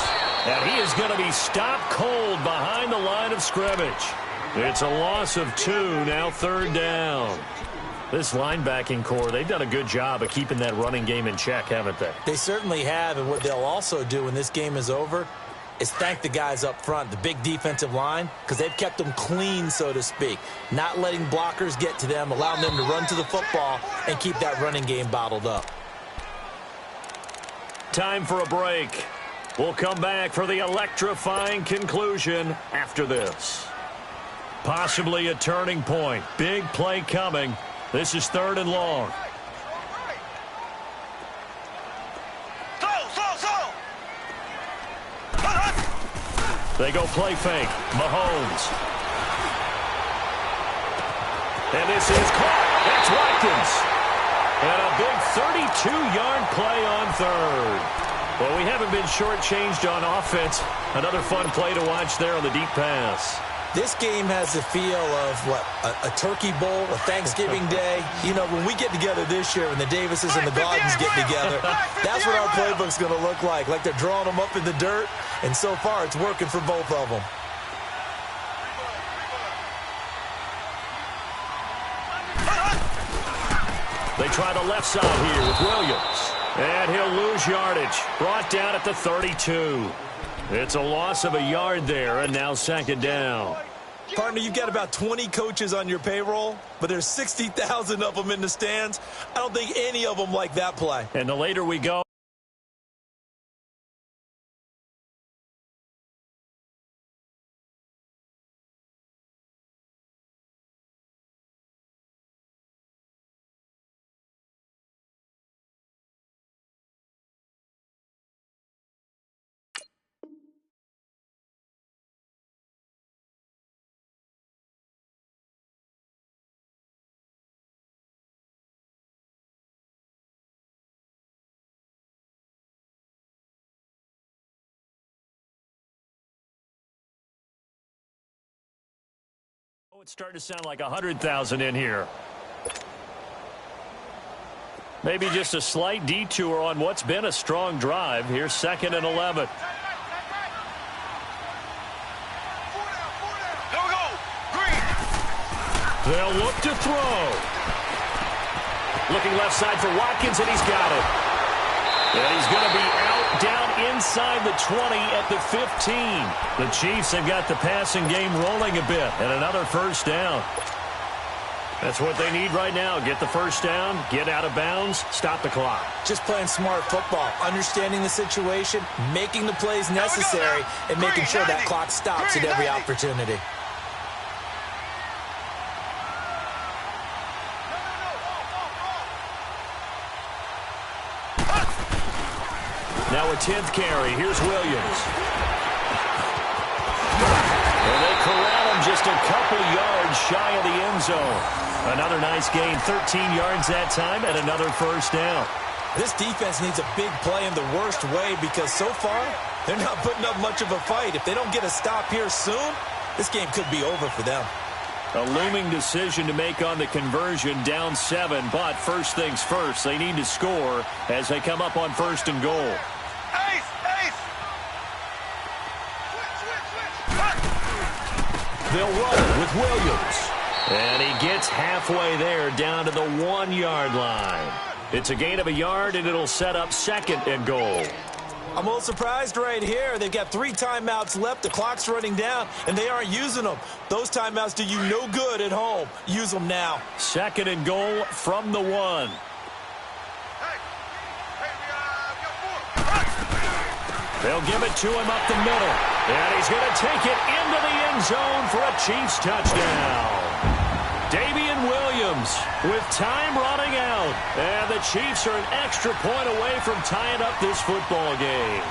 And he is going to be stopped cold behind the line of scrimmage. It's a loss of 2, now 3rd down. This linebacking core, they've done a good job of keeping that running game in check, haven't they? They certainly have, and what they'll also do when this game is over is thank the guys up front, the big defensive line, because they've kept them clean, so to speak. Not letting blockers get to them, allowing them to run to the football and keep that running game bottled up. Time for a break. We'll come back for the electrifying conclusion after this. Possibly a turning point. Big play coming. This is 3rd and long. They go play fake. Mahomes. And this is caught. That's Watkins. And a big 32-yard play on 3rd. Well, we haven't been shortchanged on offense. Another fun play to watch there on the deep pass. This game has the feel of, what, a turkey bowl, a Thanksgiving day. You know, when we get together this year and the Davises and the Gardens get together, that's what our playbook's going to look like. Like they're drawing them up in the dirt, and so far it's working for both of them. They try the left side here with Williams. And he'll lose yardage. Brought down at the 32. It's a loss of a yard there, and now 2nd down. Partner, you've got about 20 coaches on your payroll, but there's 60,000 of them in the stands. I don't think any of them like that play. And the later we go, it's starting to sound like 100,000 in here. Maybe just a slight detour on what's been a strong drive. Here's 2nd and 11. They'll look to throw. Looking left side for Watkins, and he's got it. And he's going to be out down inside the 20 at the 15. The Chiefs have got the passing game rolling a bit, and another first down. That's what they need right now. Get the first down, get out of bounds, stop the clock. Just playing smart football, understanding the situation, making the plays necessary, and making sure that clock stops at every opportunity. Now a 10th carry. Here's Williams. And they corral him just a couple yards shy of the end zone. Another nice gain, 13 yards that time, and another first down. This defense needs a big play in the worst way because so far, they're not putting up much of a fight. If they don't get a stop here soon, this game could be over for them. A looming decision to make on the conversion, down 7, but first things first, they need to score as they come up on 1st and goal. They'll roll it with Williams. And he gets halfway there down to the 1-yard line. It's a gain of a yard, and it'll set up 2nd and goal. I'm a little surprised right here. They've got 3 timeouts left. The clock's running down, and they aren't using them. Those timeouts do you no good at home. Use them now. 2nd and goal from the 1. They'll give it to him up the middle. And he's going to take it into the end zone for a Chiefs touchdown. Damian Williams with time running out. And the Chiefs are an extra point away from tying up this football game.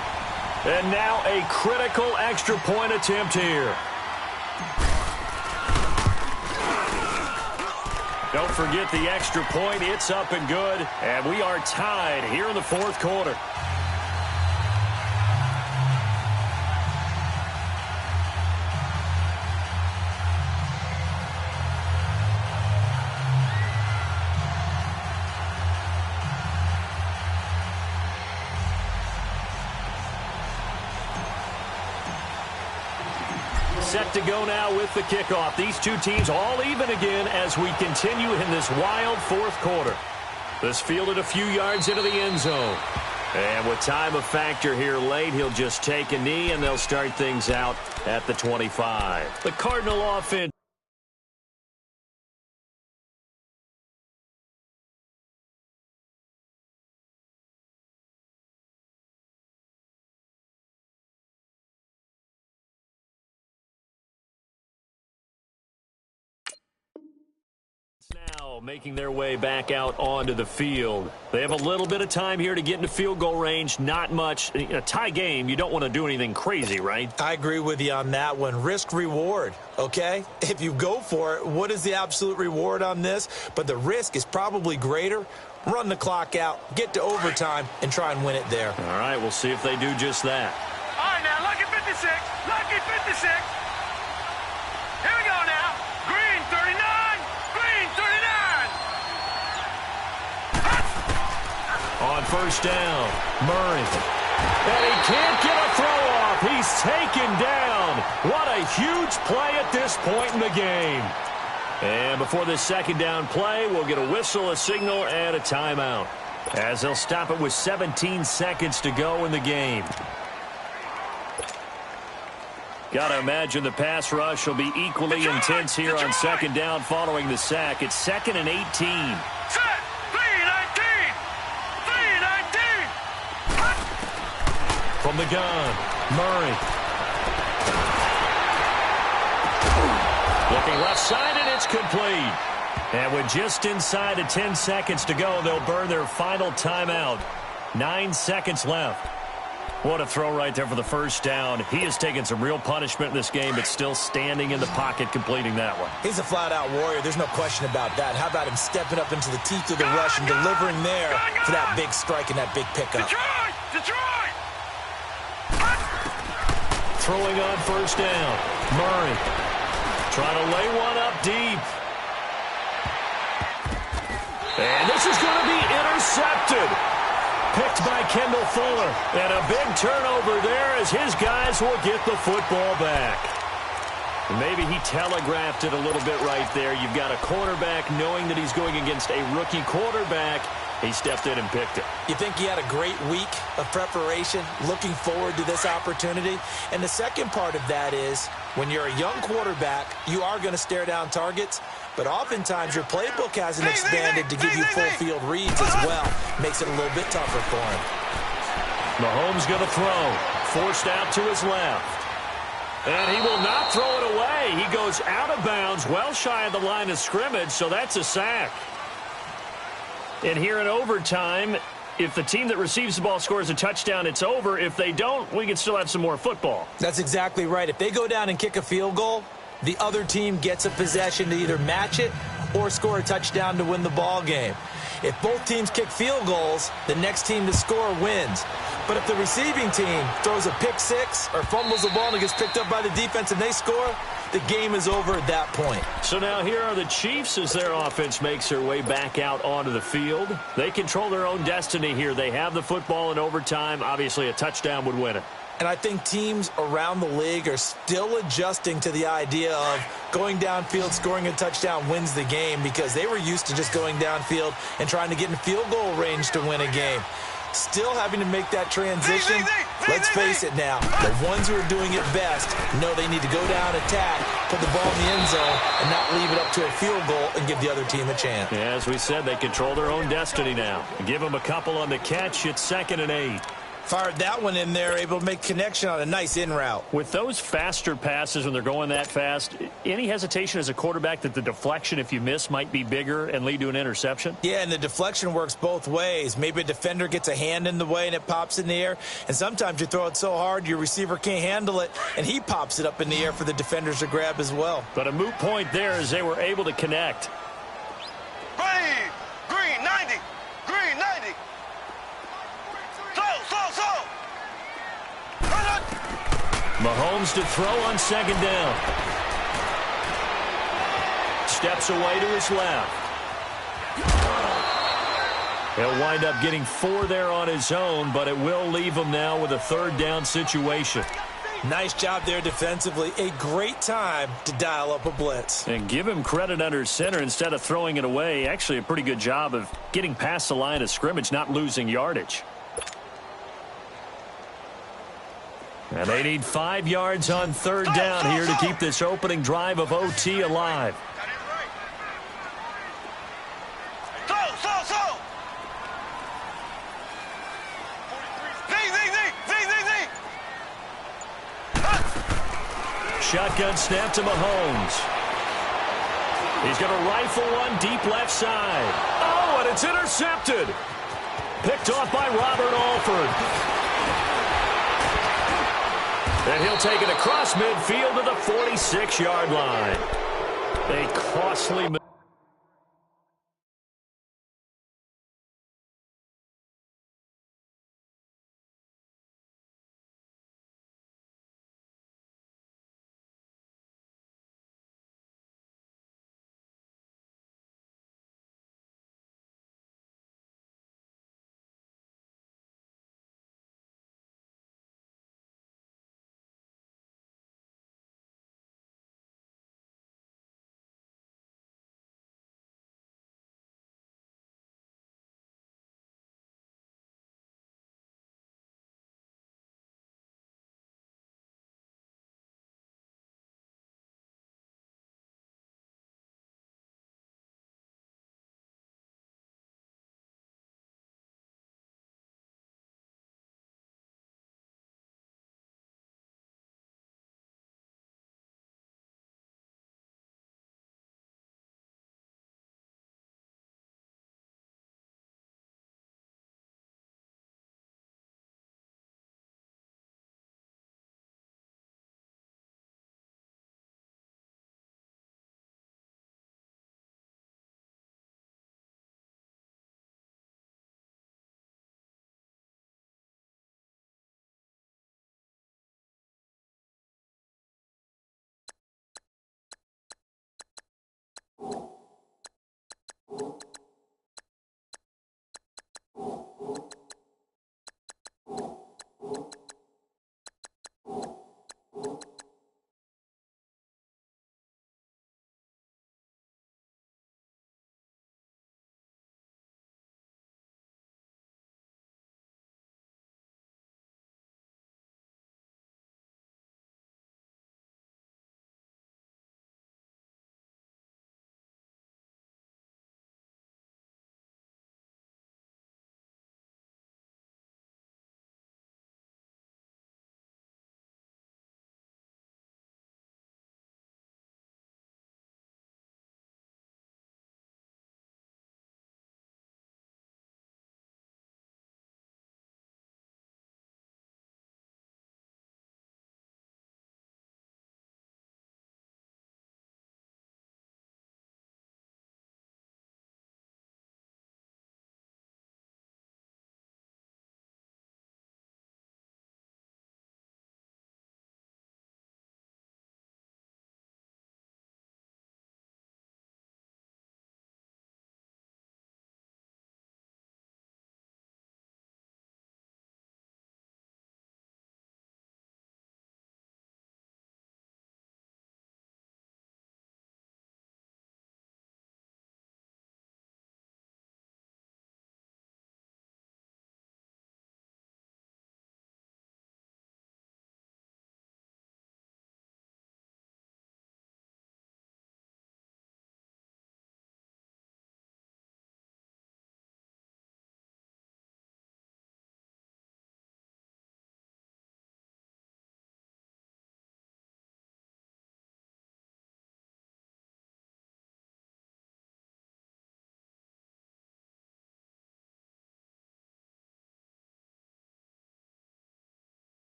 And now a critical extra point attempt here. Don't forget the extra point. It's up and good. And we are tied here in the 4th quarter. Set to go now with the kickoff. These two teams all even again as we continue in this wild 4th quarter. This fielded a few yards into the end zone. And with time a factor here late, he'll just take a knee and they'll start things out at the 25. The Cardinal offense. Now making their way back out onto the field. They have a little bit of time here to get into field goal range. Not much. A tie game, you don't want to do anything crazy, right? I agree with you on that one. Risk reward, okay? If you go for it, what is the absolute reward on this? But the risk is probably greater. Run the clock out, get to overtime, and try and win it there. All right, we'll see if they do just that. All right, now, lucky 56. Lucky 56. Here we go now. Green 39. Green 39. On first down, Murray. And he can't get a throw off. He's taken down. What a huge play at this point in the game. And before this second down play, we'll get a whistle, a signal, and a timeout, as they'll stop it with 17 seconds to go in the game. Got to imagine the pass rush will be equally intense here on second down following the sack. It's 2nd and 18. Set. 3-19. 3-19. From the gun, Murray. Looking left side, and it's complete. And with just inside of 10 seconds to go, they'll burn their final timeout. 9 seconds left. What a throw right there for the first down. He has taken some real punishment in this game, but still standing in the pocket, completing that one. He's a flat-out warrior. There's no question about that. How about him stepping up into the teeth of the rush and delivering there for that big strike and that big pickup? Detroit! Detroit! Throwing on first down, Murray. Trying to lay one up deep. And this is going to be intercepted. Picked by Kendall Fuller. And a big turnover there as his guys will get the football back. Maybe he telegraphed it a little bit right there. You've got a quarterback knowing that he's going against a rookie quarterback. He stepped in and picked it. You think he had a great week of preparation, looking forward to this opportunity? And the second part of that is, when you're a young quarterback, you are going to stare down targets, but oftentimes your playbook hasn't expanded to give you full field reads as well. Makes it a little bit tougher for him. Mahomes going to throw. Forced out to his left. And he will not throw it away. He goes out of bounds, well shy of the line of scrimmage, so that's a sack. And here in overtime, if the team that receives the ball scores a touchdown, it's over. If they don't, we can still have some more football. That's exactly right. If they go down and kick a field goal, the other team gets a possession to either match it or score a touchdown to win the ball game. If both teams kick field goals, the next team to score wins. But if the receiving team throws a pick six or fumbles the ball and it gets picked up by the defense and they score, the game is over at that point. So now here are the Chiefs as their offense makes their way back out onto the field. They control their own destiny here. They have the football in overtime. Obviously, a touchdown would win it. And I think teams around the league are still adjusting to the idea of going downfield, scoring a touchdown wins the game, because they were used to just going downfield and trying to get in field goal range to win a game. Still having to make that transition. Let's face it now, the ones who are doing it best know they need to go down, attack, put the ball in the end zone, and not leave it up to a field goal and give the other team a chance. Yeah, as we said, they control their own destiny now. Give them a couple on the catch. It's 2nd and 8. Fired that one in there, able to make connection on a nice in route. With those faster passes when they're going that fast, any hesitation as a quarterback that the deflection, if you miss, might be bigger and lead to an interception? Yeah, and the deflection works both ways. Maybe a defender gets a hand in the way and it pops in the air, and sometimes you throw it so hard your receiver can't handle it, and he pops it up in the air for the defenders to grab as well. But a moot point there as they were able to connect. Green 90. Green 90. Mahomes to throw on 2nd down. Steps away to his left. He'll wind up getting 4 there on his own, but it will leave him now with a 3rd down situation. Nice job there defensively. A great time to dial up a blitz. And give him credit under center instead of throwing it away. Actually, a pretty good job of getting past the line of scrimmage, not losing yardage. And they need 5 yards on 3rd down here to keep this opening drive of OT alive. Shotgun snap to Mahomes. He's going to rifle one deep left side. Oh, and it's intercepted. Picked off by Robert Alford. And he'll take it across midfield to the 46-yard line. A costly move.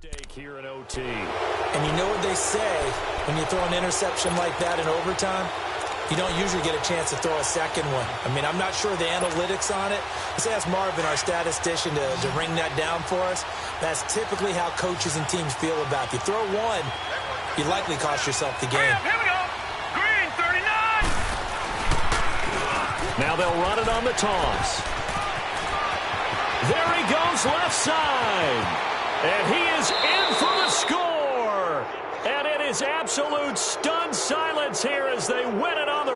stake here in OT. And you know what they say, when you throw an interception like that in overtime, you don't usually get a chance to throw a second one. I mean, I'm not sure the analytics on it. Let's ask Marvin, our statistician, to ring that down for us. That's typically how coaches and teams feel about it. You throw one, you likely cost yourself the game. Here we go. Green, 39. Now they'll run it on the toss. There he goes left side. And he is in for the score. And it is absolute stunned silence here as they win it on the